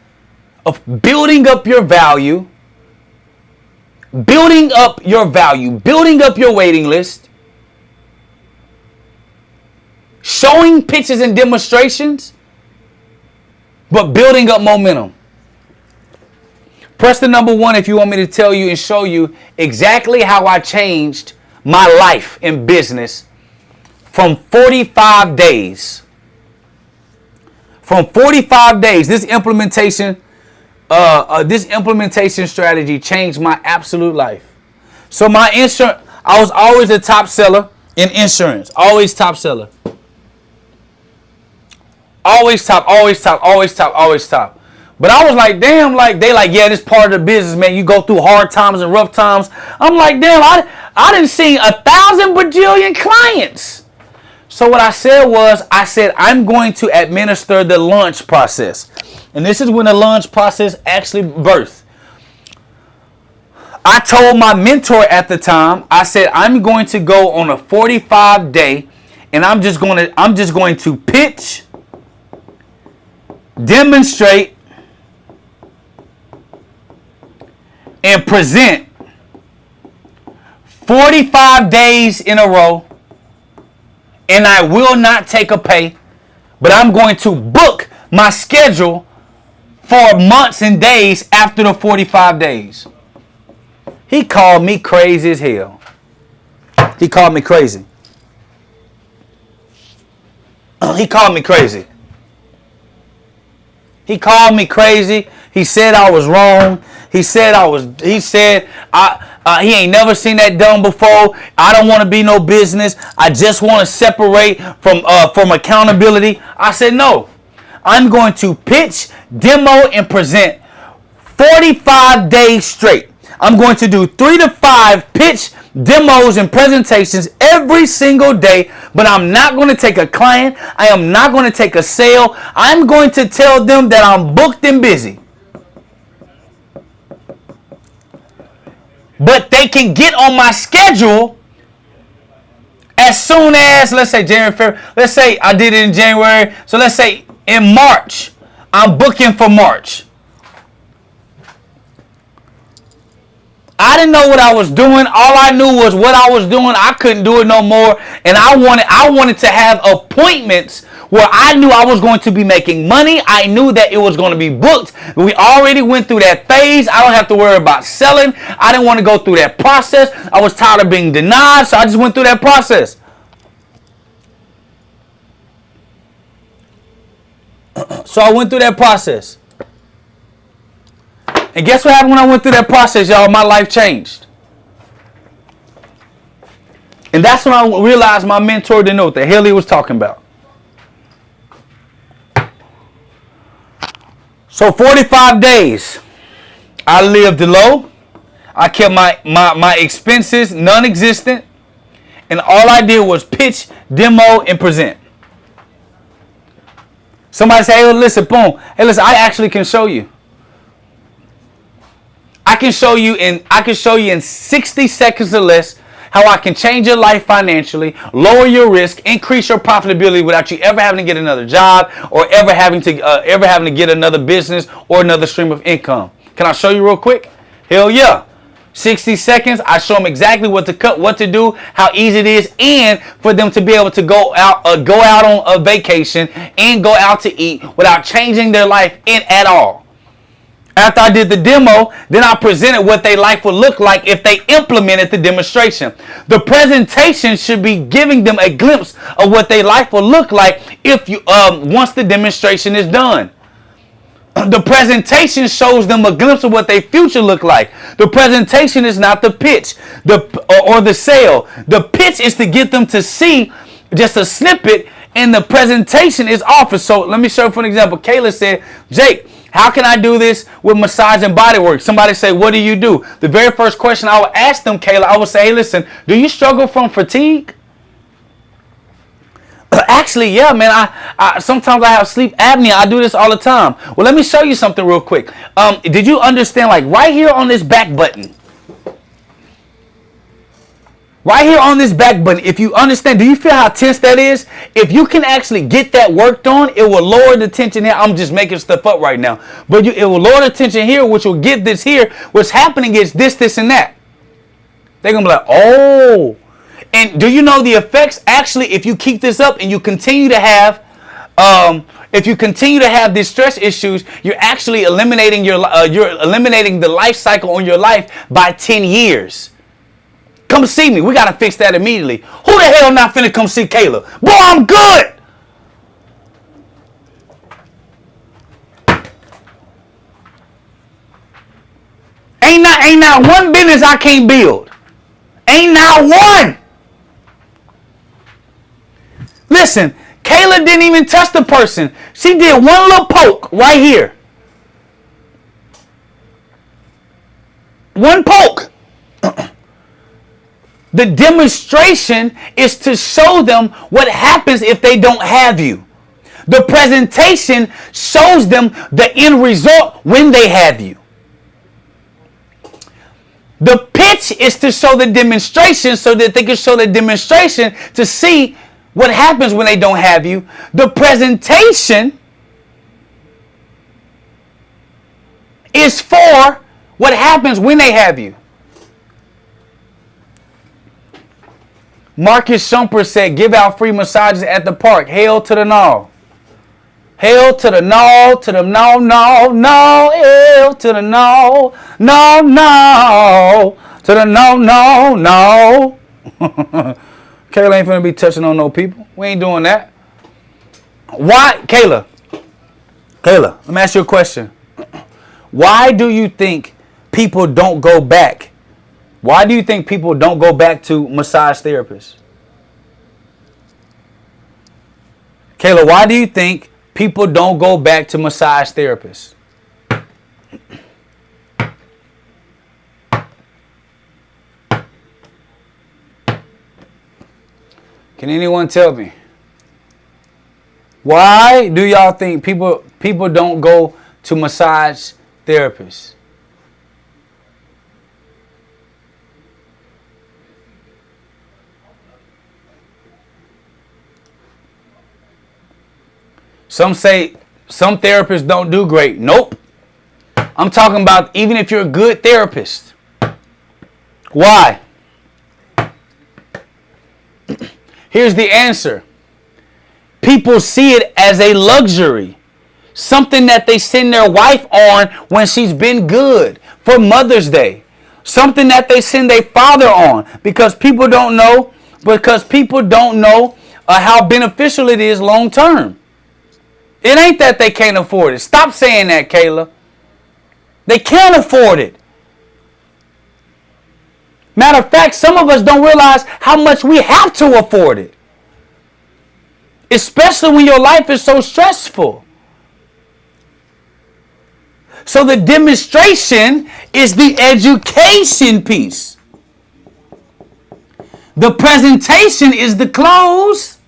of building up your value, building up your waiting list, showing pitches and demonstrations, but building up momentum. Press the number 1 if you want me to tell you and show you exactly how I changed my life in business from 45 days. From 45 days, this implementation strategy changed my absolute life. So my insurance, I was always a top seller in insurance. Always top seller. Always top. But I was like, damn, like, they like, yeah, this part of the business, man. You go through hard times and rough times. I'm like, damn, I done seen 1,000 bajillion clients. So what I said was, I'm going to administer the launch process. And this is when the launch process actually birthed. I told my mentor at the time, I said, I'm going to go on a 45-day, and I'm just going to pitch, demonstrate, and present 45 days in a row, and I will not take a pay, but I'm going to book my schedule for months and days after the 45 days. He called me crazy as hell. He called me crazy. He called me crazy. He said I was wrong. He said he ain't never seen that done before. I don't want to be no business. I just want to separate from accountability. I said, no, I'm going to pitch, demo, and present 45 days straight. I'm going to do 3 to 5 pitch, demos, and presentations every single day, but I'm not going to take a client. I am not going to take a sale. I'm going to tell them that I'm booked and busy. but they can get on my schedule as soon as, let's say January, February. Let's say I did it in January. So let's say in March, I'm booking for March. I didn't know what I was doing. All I knew was what I was doing. I couldn't do it no more. And I wanted to have appointments where I knew I was going to be making money. I knew that it was going to be booked. We already went through that phase. I don't have to worry about selling. I didn't want to go through that process. I was tired of being denied, so I just went through that process. So I went through that process. And guess what happened when I went through that process, y'all? My life changed. And that's when I realized my mentor didn't know what the hell he was talking about. So 45 days, I lived low. I kept my expenses non-existent. And all I did was pitch, demo, and present. Somebody say, hey, listen, boom. Hey, listen, I actually can show you. I can show you in 60 seconds or less how I can change your life financially, lower your risk, increase your profitability without you ever having to get another job or ever having to get another business or another stream of income. Can I show you real quick? Hell yeah. 60 seconds, I show them exactly what to cut, what to do, how easy it is, and for them to be able to go out on a vacation and go out to eat without changing their life at all. After I did the demo, then I presented what their life would look like if they implemented the demonstration. The presentation should be giving them a glimpse of what their life will look like if you once the demonstration is done. The presentation shows them a glimpse of what their future look like. The presentation is not the pitch or the sale. The pitch is to get them to see just a snippet, and the presentation is offered. So let me show you for an example. Kayla said, Jake, how can I do this with massage and body work? Somebody say, what do you do? The very first question I would ask them, Kayla, I would say, hey, listen, do you struggle from fatigue? Actually, yeah, man. I sometimes I have sleep apnea. I do this all the time. Well, let me show you something real quick. Did you understand, like right here on this back button? Right here on this back button, if you understand, do you feel how tense that is? If you can actually get that worked on, it will lower the tension here. I'm just making stuff up right now. But it will lower the tension here, which will give this here. What's happening is this, and that. They're going to be like, oh. And do you know the effects? Actually, if you keep this up and you continue to have, these stress issues, you're actually eliminating the life cycle on your life by 10 years. Come see me. We got to fix that immediately. Who the hell not finna come see Kayla? Boy, I'm good. Ain't not one business I can't build. Ain't not one. Listen, Kayla didn't even touch the person. She did one little poke right here. One poke. The demonstration is to show them what happens if they don't have you. The presentation shows them the end result when they have you. The pitch is to show the demonstration so that they can show the demonstration to see what happens when they don't have you. The presentation is for what happens when they have you. Marcus Shumper said, give out free massages at the park. Hail to the no. Hail to the no, to the no, no. Hail to the no, no. To the no, no. Kayla ain't finna be touching on no people. We ain't doing that. Why, Kayla, let me ask you a question. Why do you think people don't go back? Why do you think people don't go back to massage therapists? Kayla, why do you think people don't go back to massage therapists? Can anyone tell me? Why do y'all think people don't go to massage therapists? Some say some therapists don't do great. Nope. I'm talking about even if you're a good therapist. Why? Here's the answer. People see it as a luxury. Something that they send their wife on when she's been good for Mother's Day. Something that they send their father on because people don't know how beneficial it is long term. It ain't that they can't afford it. Stop saying that, Kayla. They can't afford it. Matter of fact, some of us don't realize how much we have to afford it. Especially when your life is so stressful. So the demonstration is the education piece. The presentation is the close.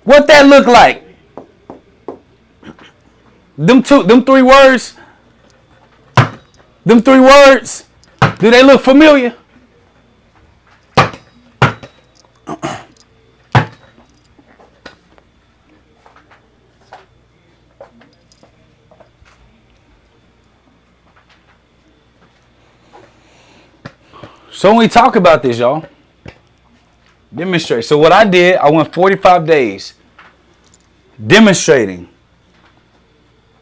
What that look like? Them three words. Do they look familiar? So when we talk about this, y'all, demonstrate. So what I did, I went 45 days demonstrating.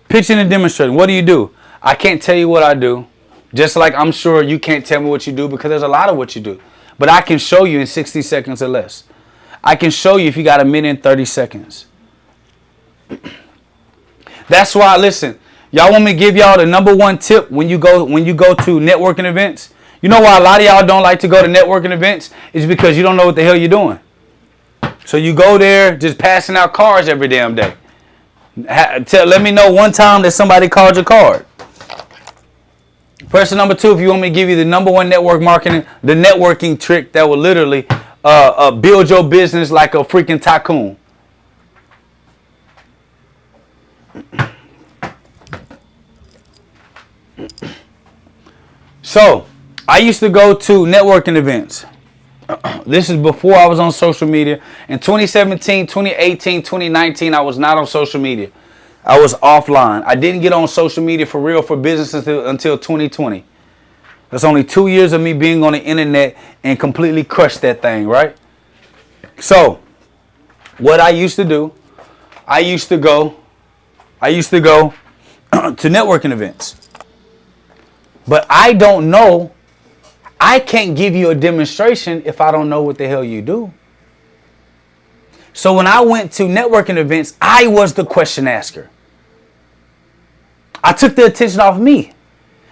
Pitching and demonstrating. What do you do? I can't tell you what I do. Just like I'm sure you can't tell me what you do because there's a lot of what you do. But I can show you in 60 seconds or less. I can show you if you got a minute and 30 seconds. That's why, listen, y'all want me to give y'all the number one tip when you go to networking events? You know why a lot of y'all don't like to go to networking events? It's because you don't know what the hell you're doing. So you go there just passing out cards every damn day. Let me know one time that somebody called your card. Person number 2, if you want me to give you the number one networking trick that will literally build your business like a freaking tycoon. So, I used to go to networking events. This is before I was on social media. In 2017, 2018, 2019, I was not on social media. I was offline. I didn't get on social media for real for business until 2020. That's only 2 years of me being on the internet and completely crushed that thing, right? So, what I used to do, I used to go to networking events. But I don't know. I can't give you a demonstration if I don't know what the hell you do. So when I went to networking events, I was the question asker. I took the attention off me.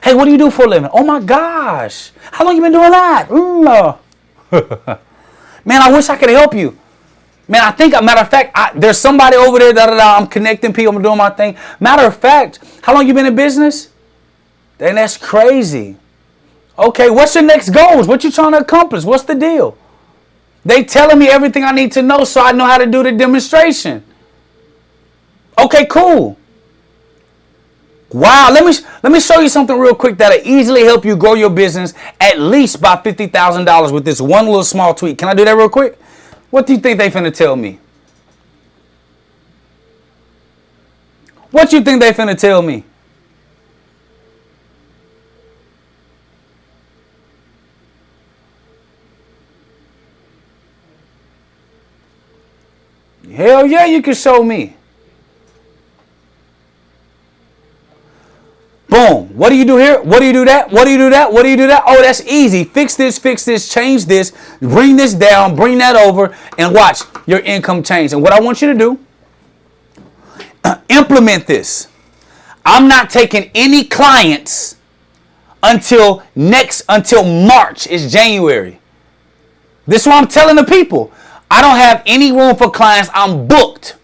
Hey, what do you do for a living? Oh my gosh. How long you been doing that? Man, I wish I could help you. Man, matter of fact, there's somebody over there, I'm connecting people, I'm doing my thing. Matter of fact, how long you been in business? Then that's crazy. Okay, what's your next goals? What you trying to accomplish? What's the deal? They telling me everything I need to know so I know how to do the demonstration. Okay, cool. Wow, let me show you something real quick that'll easily help you grow your business at least by $50,000 with this one little small tweak. Can I do that real quick? What do you think they finna tell me? What you think they finna tell me? Hell yeah, you can show me. Boom. What do you do here? What do you do that? What do you do that? What do you do that? Oh, that's easy. Fix this, change this, bring this down, bring that over, and watch your income change. And what I want you to do, implement this. I'm not taking any clients until March. It's January. This is what I'm telling the people. I don't have any room for clients. I'm booked.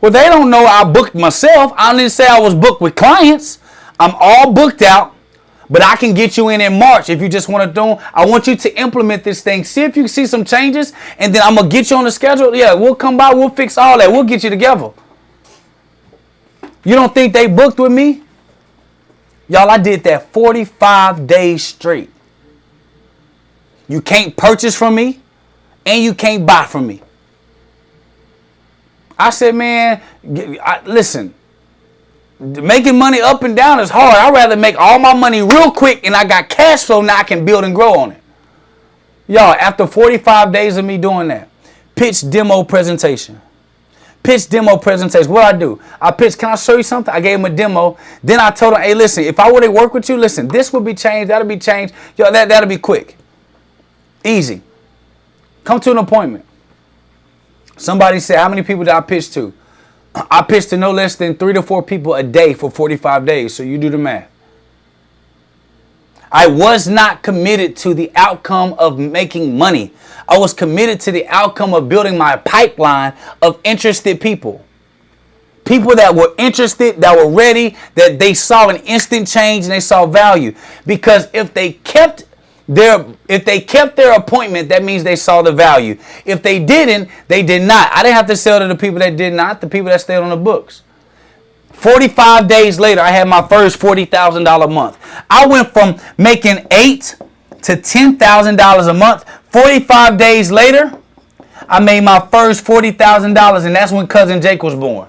Well, they don't know I booked myself. I didn't say I was booked with clients. I'm all booked out, but I can get you in March if you just want to do. I want you to implement this thing. See if you can see some changes, and then I'm going to get you on the schedule. Yeah, we'll come by. We'll fix all that. We'll get you together. You don't think they booked with me? Y'all, I did that 45 days straight. You can't purchase from me, and you can't buy from me. I said, man, listen, making money up and down is hard. I'd rather make all my money real quick and I got cash flow now I can build and grow on it. Y'all, after 45 days of me doing that, pitch demo presentation. Pitch demo presentation. What I do? I pitch, can I show you something? I gave him a demo. Then I told him, hey, listen, if I were to work with you, listen, this would be changed, that'll be changed. Yo, that'll be quick. Easy. Come to an appointment. Somebody said, how many people did I pitch to? I pitched to no less than 3 to 4 people a day for 45 days. So you do the math. I was not committed to the outcome of making money. I was committed to the outcome of building my pipeline of interested people. People that were interested, that were ready, that they saw an instant change and they saw value. Because if they kept their appointment, that means they saw the value. If they didn't, they did not. I didn't have to sell to the people that did not, the people that stayed on the books. 45 days later, I had my first $40,000 month. I went from making $8,000 to $10,000 a month. 45 days later, I made my first $40,000, and that's when Cousin Jake was born.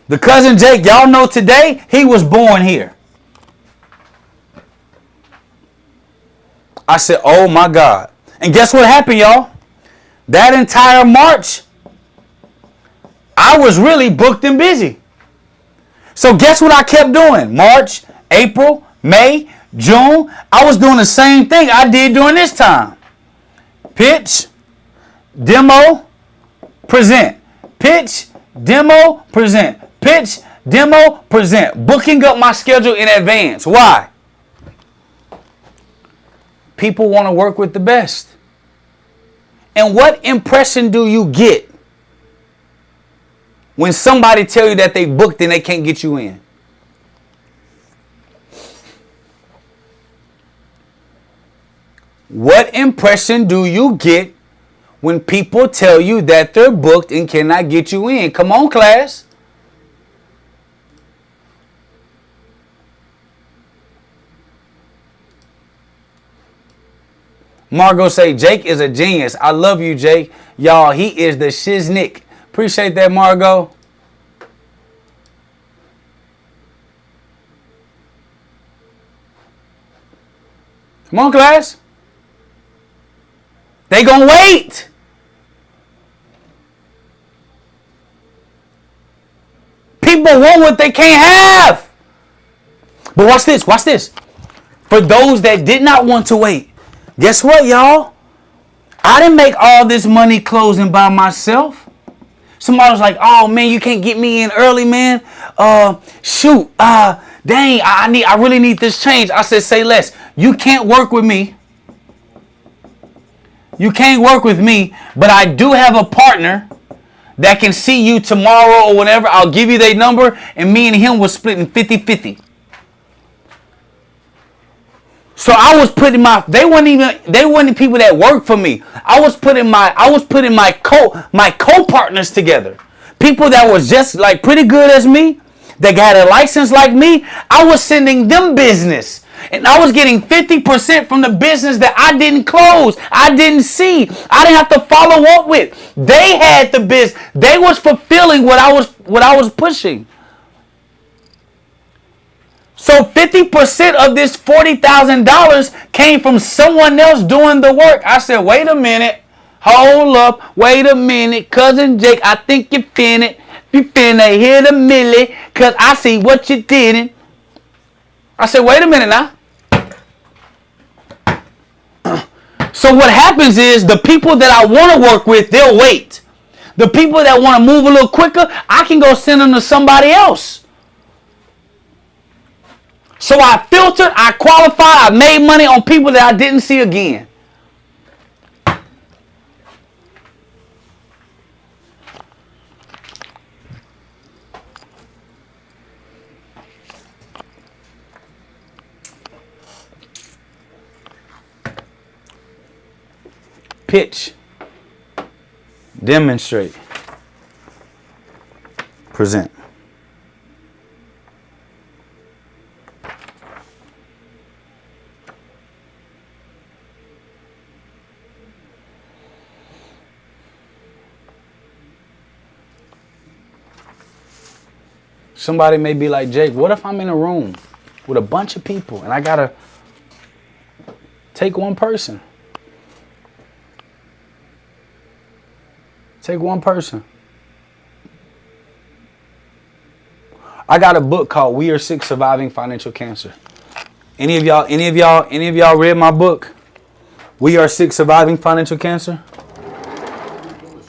The Cousin Jake, y'all know today, he was born here. I said, oh my God. And guess what happened, y'all? That entire March, I was really booked and busy. So guess what I kept doing? March, April, May, June. I was doing the same thing I did during this time. Pitch, demo, present. Pitch, demo, present. Pitch, demo, present. Booking up my schedule in advance. Why? People want to work with the best. And what impression do you get when somebody tell you that they booked and they can't get you in? What impression do you get when people tell you that they're booked and cannot get you in? Come on, class. Margot say, Jake is a genius. I love you, Jake. Y'all, he is the shiznick. Appreciate that, Margot. Come on, class. They gonna wait. People want what they can't have. But watch this, watch this. For those that did not want to wait, guess what, y'all? I didn't make all this money closing by myself. Somebody was like, oh man, you can't get me in early, man. Dang, I really need this change. I said, say less. You can't work with me. You can't work with me, but I do have a partner that can see you tomorrow or whatever. I'll give you their number, and me and him was splitting 50-50. So I was putting they weren't people that worked for me. I was putting my co-partners together. People that was just like pretty good as me, that got a license like me. I was sending them business. And I was getting 50% from the business that I didn't close. I didn't see. I didn't have to follow up with. They had the business. They was fulfilling what I was pushing. So 50% of this $40,000 came from someone else doing the work. I said, wait a minute. Hold up. Wait a minute. Cousin Jake, I think you finna hit a milli because I see what you did. I said, wait a minute now. So what happens is the people that I want to work with, they'll wait. The people that want to move a little quicker, I can go send them to somebody else. So I filtered, I qualified, I made money on people that I didn't see again. Pitch, Demonstrate. Present. Somebody may be like, Jake, what if I'm in a room with a bunch of people and I gotta take one person? Take one person. I got a book called We Are Sick Surviving Financial Cancer. Any of y'all read my book? We Are Sick Surviving Financial Cancer?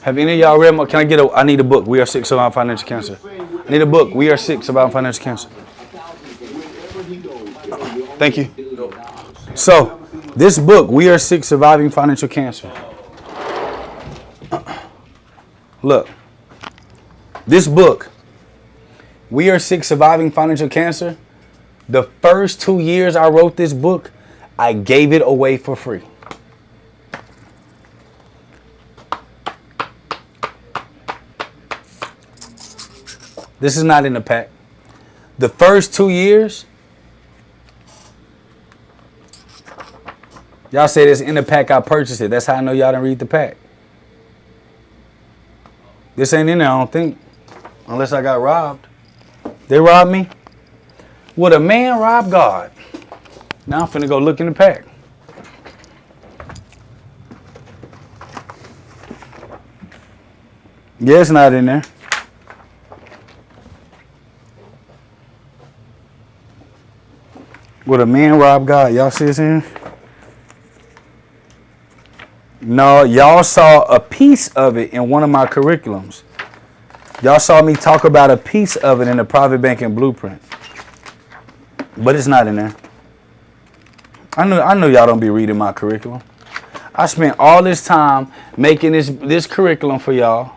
Have any of y'all read my, I need a book, We Are Sick Surviving Financial Cancer. I need a book, We Are Sick Surviving Financial Cancer. Thank you. So, this book, We Are Sick Surviving Financial Cancer. Look, this book, We Are Sick Surviving Financial Cancer, the first 2 years I wrote this book, I gave it away for free. This is not in the pack. The first 2 years, y'all say this in the pack, I purchased it. That's how I know y'all didn't read the pack. This ain't in there, I don't think. Unless I got robbed. They robbed me? Would a man rob God? Now I'm finna go look in the pack. Yeah, it's not in there. Would a man rob God? Y'all see this in here? No, y'all saw a piece of it in one of my curriculums. Y'all saw me talk about a piece of it in the private banking blueprint. But it's not in there. I know y'all don't be reading my curriculum. I spent all this time making this curriculum for y'all.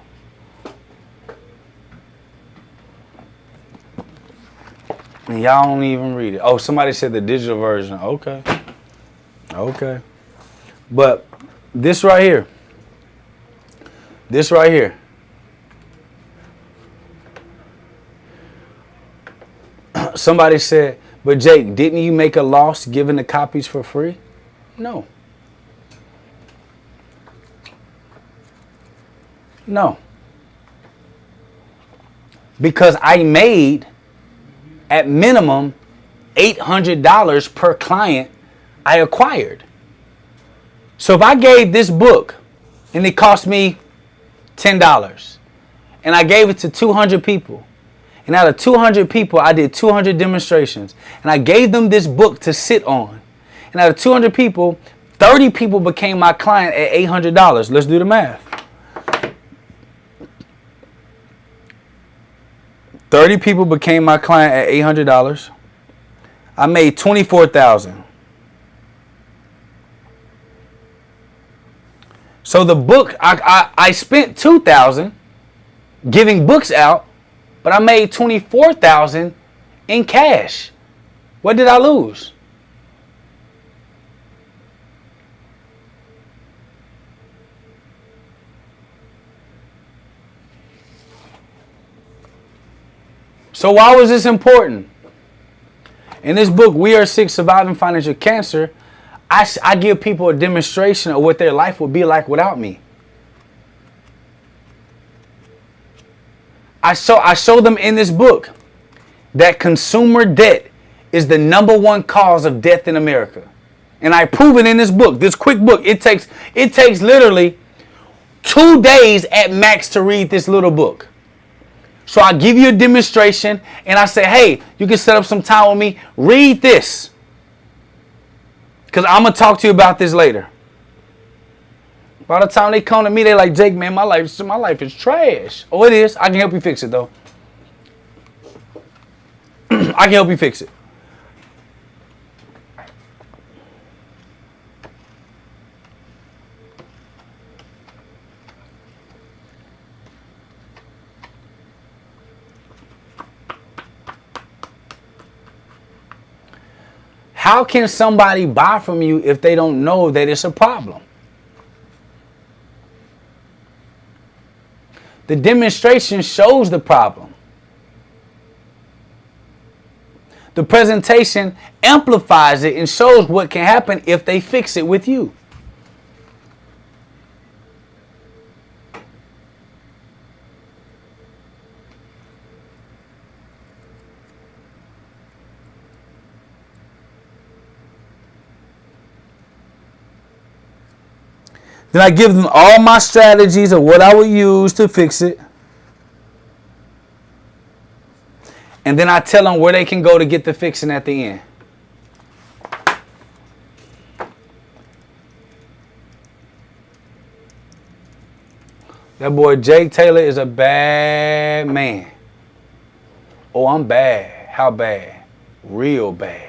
And y'all don't even read it. Oh, somebody said the digital version. Okay. Okay. But this right here. This right here. Somebody said, but Jake, didn't you make a loss giving the copies for free? No. No. Because I made, at minimum, $800 per client I acquired. So if I gave this book and it cost me $10 and I gave it to 200 people, and out of 200 people I did 200 demonstrations and I gave them this book to sit on, and out of 200 people, 30 people became my client at $800. Let's do the math. 30 people became my client at $800. I made $24,000. So the book, I spent $2,000 giving books out, but I made $24,000 in cash. What did I lose? So why was this important? In this book, We Are Sick Surviving Financial Cancer, I give people a demonstration of what their life would be like without me. I show them in this book that consumer debt is the #1 cause of death in America. And I prove it in this book, this quick book. It takes literally 2 days at max to read this little book. So I give you a demonstration and I say, hey, you can set up some time with me. Read this. Because I'm going to talk to you about this later. By the time they come to me, they're like, Jake, man, my life is trash. Oh, it is. I can help you fix it, though. I can help you fix it. How can somebody buy from you if they don't know that it's a problem? The demonstration shows the problem. The presentation amplifies it and shows what can happen if they fix it with you. Then I give them all my strategies of what I would use to fix it. And then I tell them where they can go to get the fixing at the end. That boy Jake Tayler is a bad man. Oh, I'm bad. How bad? Real bad.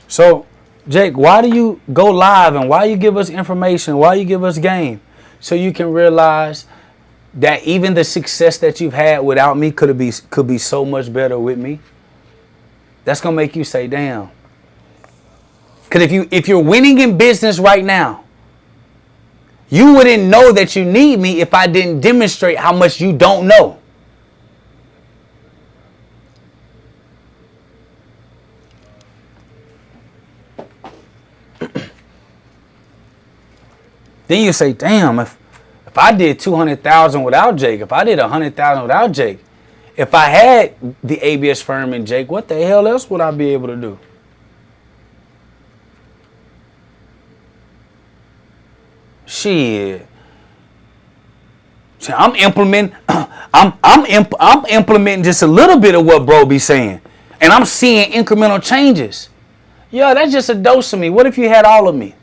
So, Jake, why do you go live and why you give us information? Why you give us game? So you can realize that even the success that you've had without me could be so much better with me. That's gonna make you say, damn. Because if you're winning in business right now, you wouldn't know that you need me if I didn't demonstrate how much you don't know. Then you say, damn, if I did 200,000 without Jake, if I did 100,000 without Jake, if I had the ABS firm and Jake, what the hell else would I be able to do? Shit. See, I'm implementing just a little bit of what bro be saying. And I'm seeing incremental changes. Yo, that's just a dose of me. What if you had all of me?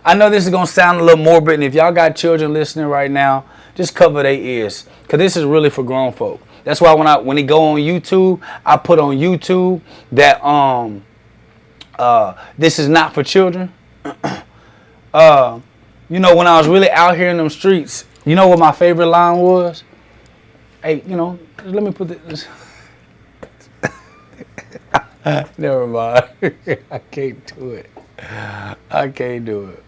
I know this is going to sound a little morbid, and if y'all got children listening right now, just cover their ears, because this is really for grown folk. That's why when they go on YouTube, I put on YouTube that this is not for children. You know, when I was really out here in them streets, you know what my favorite line was? Hey, you know, let me put this. Never mind. I can't do it. I can't do it.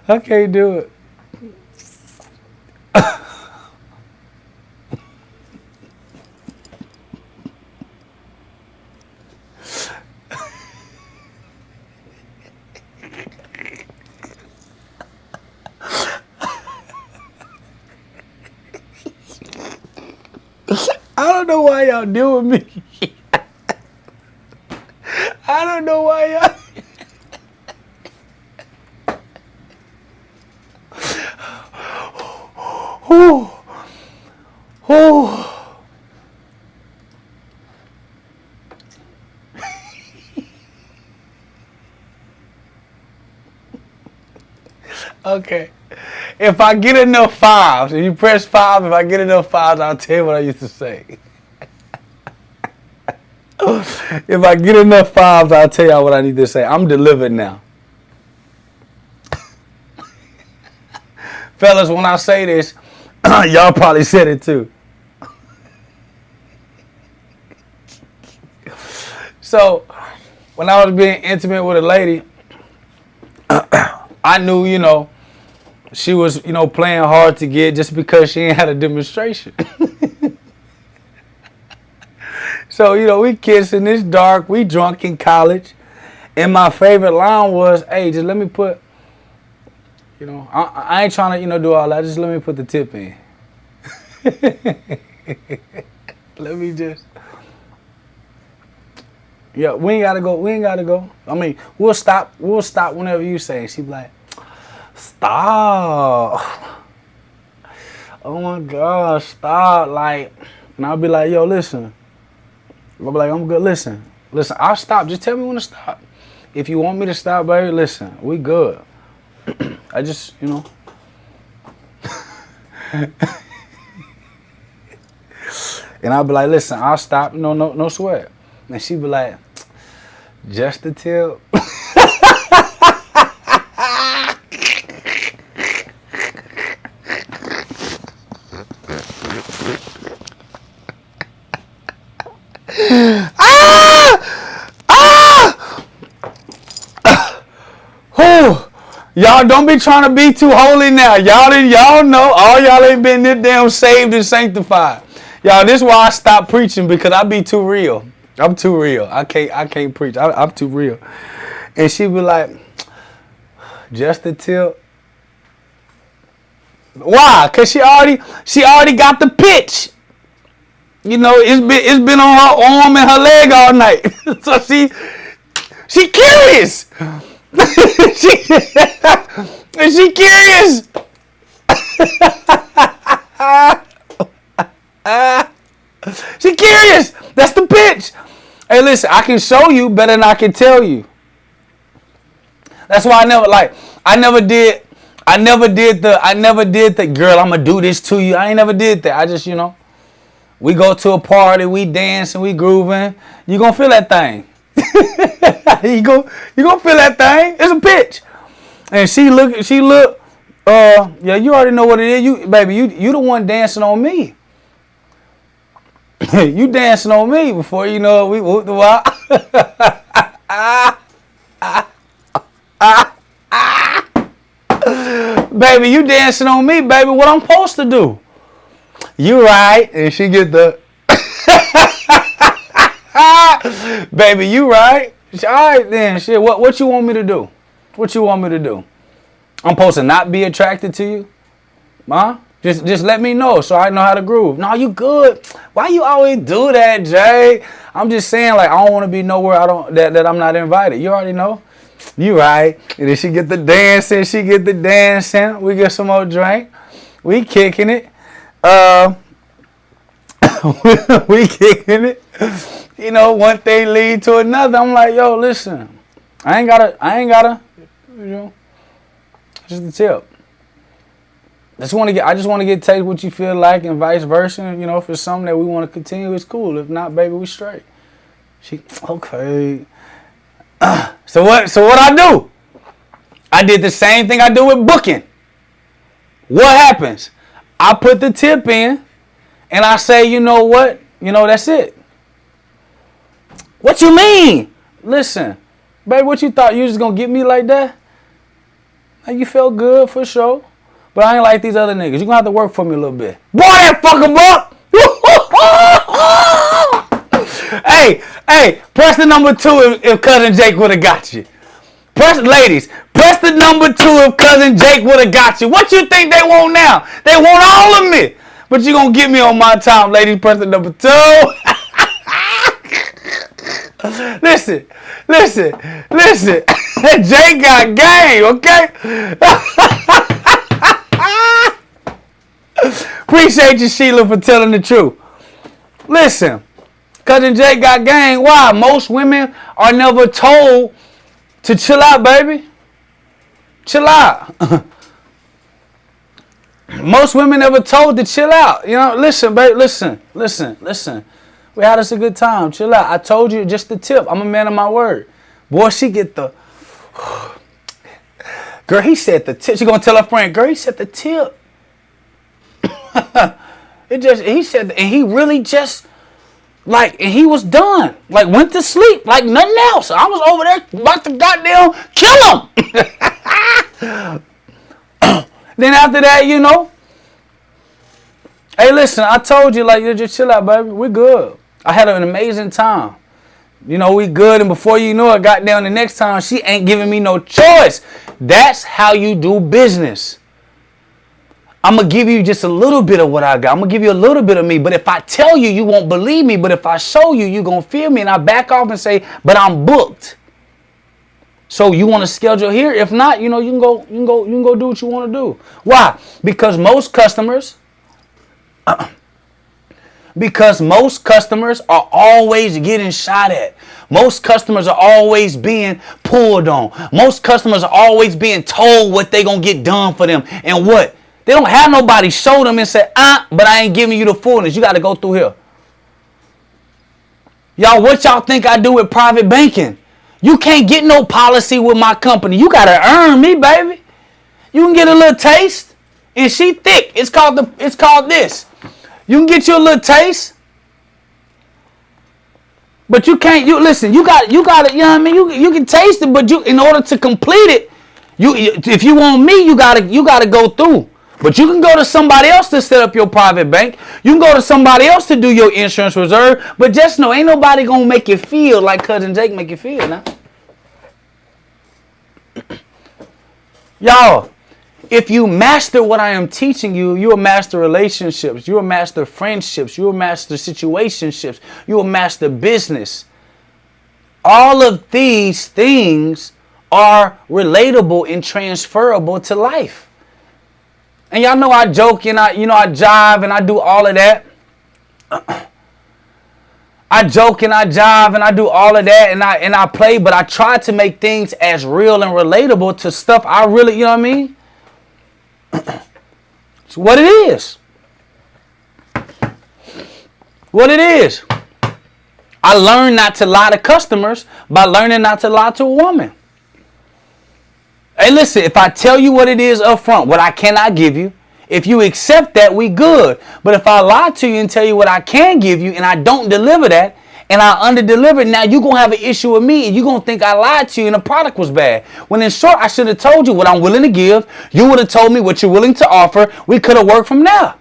I can't do it. I don't know why y'all doing me. I don't know why y'all. Okay. If I get enough fives, and you press 5, if I get enough fives, I'll tell you what I used to say. If I get enough fives, I'll tell y'all what I need to say. I'm delivered now. Fellas, when I say this, y'all probably said it too. So, when I was being intimate with a lady, I knew, you know, she was, you know, playing hard to get just because she ain't had a demonstration. So, you know, we kissing, it's dark, we drunk in college. And my favorite line was, hey, just let me put, you know, I ain't trying to, you know, do all that. Just let me put the tip in. Let me just. Yeah, we ain't gotta go. I mean, we'll stop whenever you say it. She be like, stop. Oh my gosh, stop. Like, and I'll be like, yo, listen. I'll be like, I'm good. Listen, I'll stop. Just tell me when to stop. If you want me to stop, baby, listen, we good. I just, you know. And I'll be like, listen, I'll stop. No sweat. And she be like, just the tip. Y'all don't be trying to be too holy now. Y'all know all y'all ain't been this damn saved and sanctified. Y'all, this is why I stopped preaching, because I be too real. I'm too real. I can't preach. I'm too real. And she be like, just a tip. Why? Cause she already got the pitch. You know, it's been on her arm and her leg all night. So she curious. she curious. She curious. That's the pitch. Hey, listen, I can show you better than I can tell you. That's why I never did the girl, I'm gonna do this to you. I ain't never did that. I just, we go to a party, we dance and we grooving. You gonna feel that thing. you gonna feel that thing. It's a pitch. And she look, yeah, you already know what it is. You the one dancing on me. You dancing on me before you know we whooped the wild. Baby, you dancing on me, baby. What I'm supposed to do? You right. And she get the baby, you right. All right then, shit. What you want me to do? What you want me to do? I'm supposed to not be attracted to you? Huh? Just let me know so I know how to groove. No, you good. Why you always do that, Jay? I'm just saying, like, I don't want to be nowhere that I'm not invited. You already know. You right. And then she get the dancing. We get some more drink. We kicking it. We kicking it. One thing lead to another. I'm like, yo, listen. I ain't gotta, just a tip. I just want to get take what you feel like and vice versa. If it's something that we want to continue, it's cool. If not, baby, we straight. Okay. So what I do? I did the same thing I do with booking. What happens? I put the tip in and I say, you know what? That's it. What you mean? Listen, baby, what you thought you was just gonna get me like that? You felt good for sure. But I ain't like these other niggas. You're gonna have to work for me a little bit. Boy, that fucking up! Hey, press the number 2 if Cousin Jake would have got you. Ladies, press the number 2 if Cousin Jake would have got you. What you think they want now? They want all of me. But you gonna get me on my time, ladies. Press the number 2. Listen. Jake got game, okay? Appreciate you, Sheila, for telling the truth. Listen, Cousin Jake got game. Why? Most women are never told to chill out, baby. Chill out. Most women never told to chill out. Listen, babe, listen. We had us a good time. Chill out. I told you just the tip. I'm a man of my word. Boy, she get the... Girl, he said the tip. She gonna tell her friend, girl, he said the tip. He said, and he really just, and he was done. Went to sleep, like nothing else. I was over there about to goddamn kill him. Then after that, hey, listen, I told you, just chill out, baby. We're good. I had an amazing time. We good, and before you know it, got down the next time, she ain't giving me no choice. That's how you do business. I'm going to give you just a little bit of what I got. I'm going to give you a little bit of me. But if I tell you, you won't believe me. But if I show you, you're going to feel me. And I back off and say, but I'm booked. So you want to schedule here? If not, you can go do what you want to do. Why? Because most customers are always getting shot at. Most customers are always being pulled on. Most customers are always being told what they're going to get done for them. And what? They don't have nobody show them and say, but I ain't giving you the fullness. You got to go through here. Y'all, what y'all think I do with private banking? You can't get no policy with my company. You got to earn me, baby. You can get a little taste. And she thick. It's called this. You can get you a little taste. But you can't, listen, you got it, you know what I mean? You can taste it, but in order to complete it, If you want me, you gotta go through. But you can go to somebody else to set up your private bank. You can go to somebody else to do your insurance reserve. But just know, ain't nobody gonna make you feel like Cousin Jake make you feel now. Y'all, if you master what I am teaching you, you'll master relationships. You'll master friendships. You'll master situationships. You'll master business. All of these things are relatable and transferable to life. And y'all know I joke and I jive and I do all of that. I joke and I jive and I do all of that and I play, but I try to make things as real and relatable to stuff I really, you know what I mean? It's what it is. What it is. I learned not to lie to customers by learning not to lie to a woman. Hey, listen, if I tell you what it is up front, what I cannot give you, if you accept that, we good. But if I lie to you and tell you what I can give you and I don't deliver that and I under-deliver, now you're going to have an issue with me and you're going to think I lied to you and the product was bad. When in short, I should have told you what I'm willing to give. You would have told me what you're willing to offer. We could have worked from there.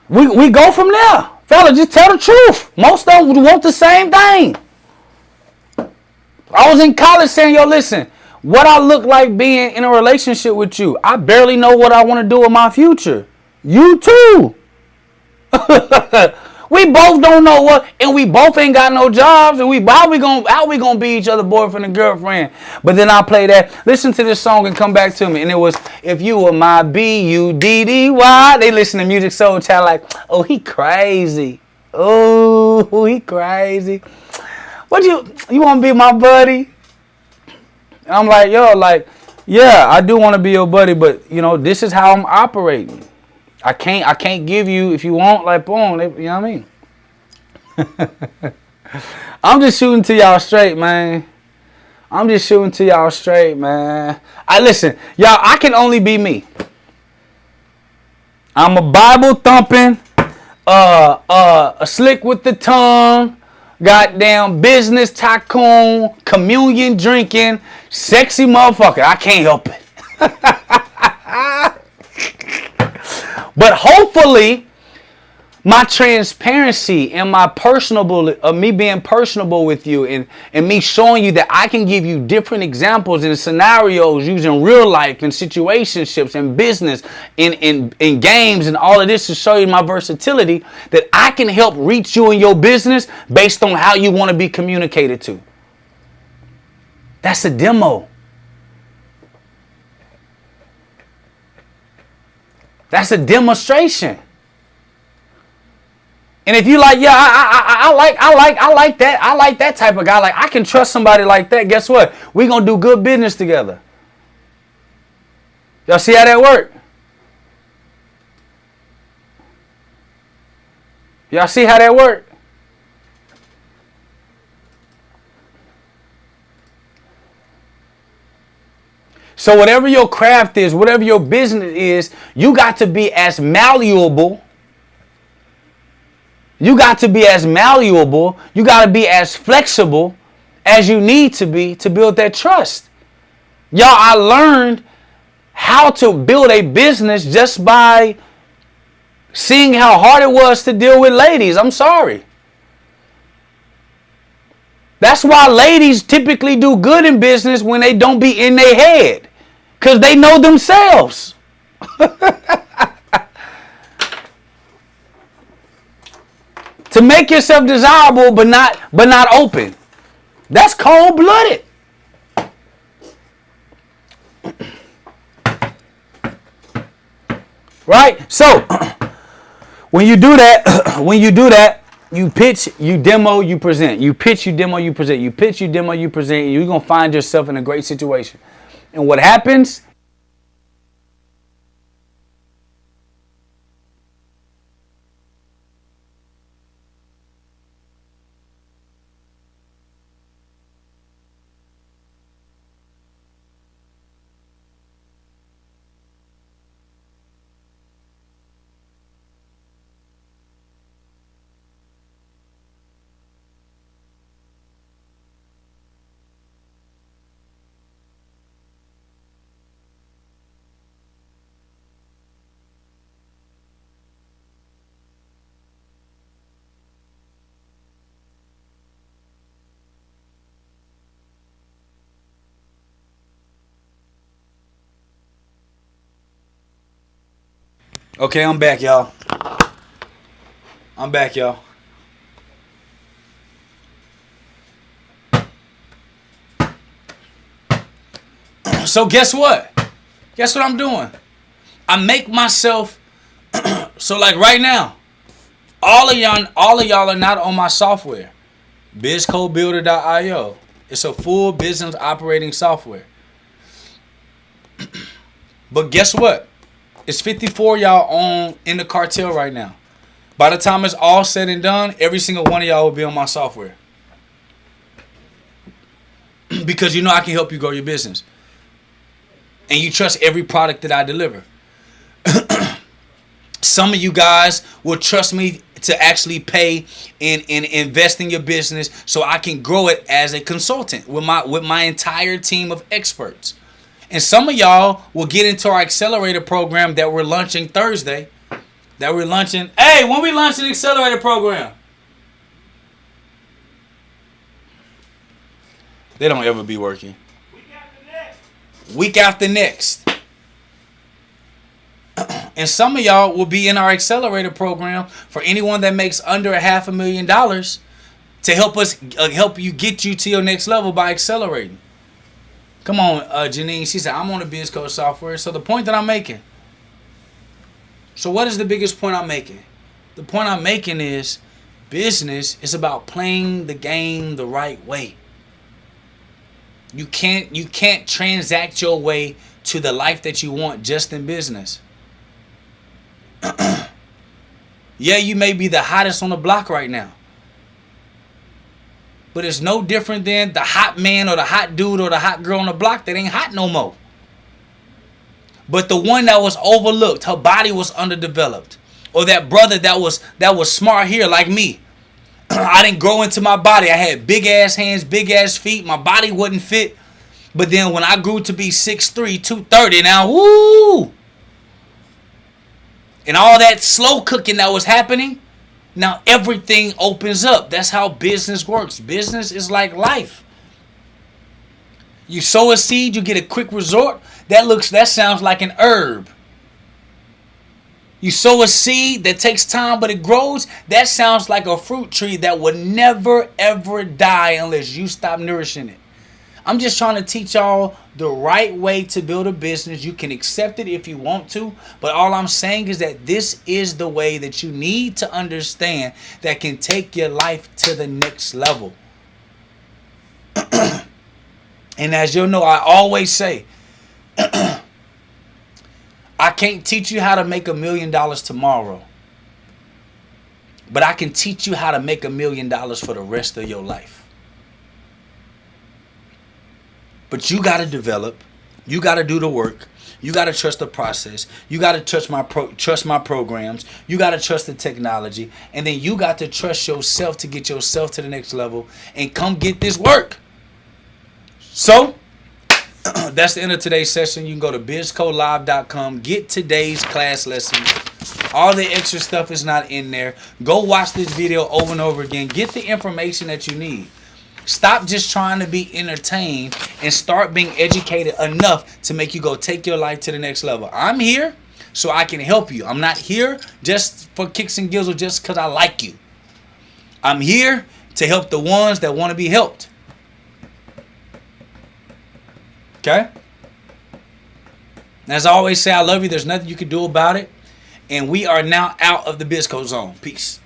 We go from there. Fella, just tell the truth. Most of them want the same thing. I was in college saying, yo, listen, what I look like being in a relationship with you, I barely know what I want to do with my future. You too. We both don't know what, and we both ain't got no jobs, and how we gonna be each other boyfriend and girlfriend? But then I play that, listen to this song and come back to me, and it was, if you were my B-U-D-D-Y. They listen to Music Soul Child like, oh, he crazy. Oh, he crazy. What you want to be my buddy? And I'm like, yo, like, yeah, I do want to be your buddy, but this is how I'm operating. I can't give you, if you want, like, boom, you know what I mean? I'm just shooting to y'all straight, man. Listen, y'all, I can only be me. I'm a Bible thumping, a slick with the tongue, goddamn business tycoon, communion drinking, sexy motherfucker. I can't help it. But hopefully, my transparency and my me being personable with you and me showing you that I can give you different examples and scenarios using real life and situationships and business in games and all of this to show you my versatility, that I can help reach you in your business based on how you want to be communicated to. That's a demo. That's a demonstration. And if you like, yeah, I like that. I like that type of guy. Like, I can trust somebody like that. Guess what? We're going to do good business together. Y'all see how that work? Y'all see how that work? So whatever your craft is, whatever your business is, you got to be as malleable. You got to be as malleable. You got to be as flexible as you need to be to build that trust. Y'all, I learned how to build a business just by seeing how hard it was to deal with ladies. I'm sorry. That's why ladies typically do good in business when they don't be in their head. Because they know themselves. To make yourself desirable but not open. That's cold-blooded. Right? So, when you do that, you pitch, you demo, you present. You pitch, you demo, you present. You pitch, you demo, you present. And you're going to find yourself in a great situation. And what happens? Okay, I'm back, y'all. I'm back, y'all. So guess what? Guess what I'm doing? I make myself so like right now, all of y'all are not on my software. BizCoBuilder.io. It's a full business operating software. But guess what? It's 54 y'all on in the cartel right now. By the time it's all said and done, every single one of y'all will be on my software. Because you know I can help you grow your business. And you trust every product that I deliver. Some of you guys will trust me to actually pay and invest in your business so I can grow it as a consultant with my entire team of experts. And some of y'all will get into our Accelerator Program that we're launching Thursday. Hey, when we launch the Accelerator Program? They don't ever be working. Week after next. And some of y'all will be in our Accelerator Program for anyone that makes under $500,000 to help you get you to your next level by accelerating. Come on, Janine. She said, I'm on the BizCo software. So the point that I'm making. So what is the biggest point I'm making? The point I'm making is business is about playing the game the right way. You can't transact your way to the life that you want just in business. Yeah, you may be the hottest on the block right now. But it's no different than the hot man or the hot dude or the hot girl on the block that ain't hot no more. But the one that was overlooked, her body was underdeveloped. Or that brother that was smart here like me. I didn't grow into my body. I had big ass hands, big ass feet. My body wasn't fit. But then when I grew to be 6'3", 230 now, woo! And all that slow cooking that was happening, now everything opens up. That's how business works. Business is like life. You sow a seed, you get a quick result. That sounds like an herb. You sow a seed that takes time but it grows. That sounds like a fruit tree that would never ever die unless you stop nourishing it. I'm just trying to teach y'all the right way to build a business. You can accept it if you want to, but all I'm saying is that this is the way that you need to understand that can take your life to the next level. And as you'll know, I always say, I can't teach you how to make $1 million tomorrow, but I can teach you how to make $1 million for the rest of your life. But you got to develop. You got to do the work. You got to trust the process. You got to trust my programs. You got to trust the technology. And then you got to trust yourself to get yourself to the next level and come get this work. So, that's the end of today's session. You can go to bizcolive.com. Get today's class lesson. All the extra stuff is not in there. Go watch this video over and over again. Get the information that you need. Stop just trying to be entertained and start being educated enough to make you go take your life to the next level. I'm here so I can help you. I'm not here just for kicks and giggles or just because I like you. I'm here to help the ones that want to be helped. Okay? As I always say, I love you. There's nothing you can do about it. And we are now out of the BizCo zone. Peace.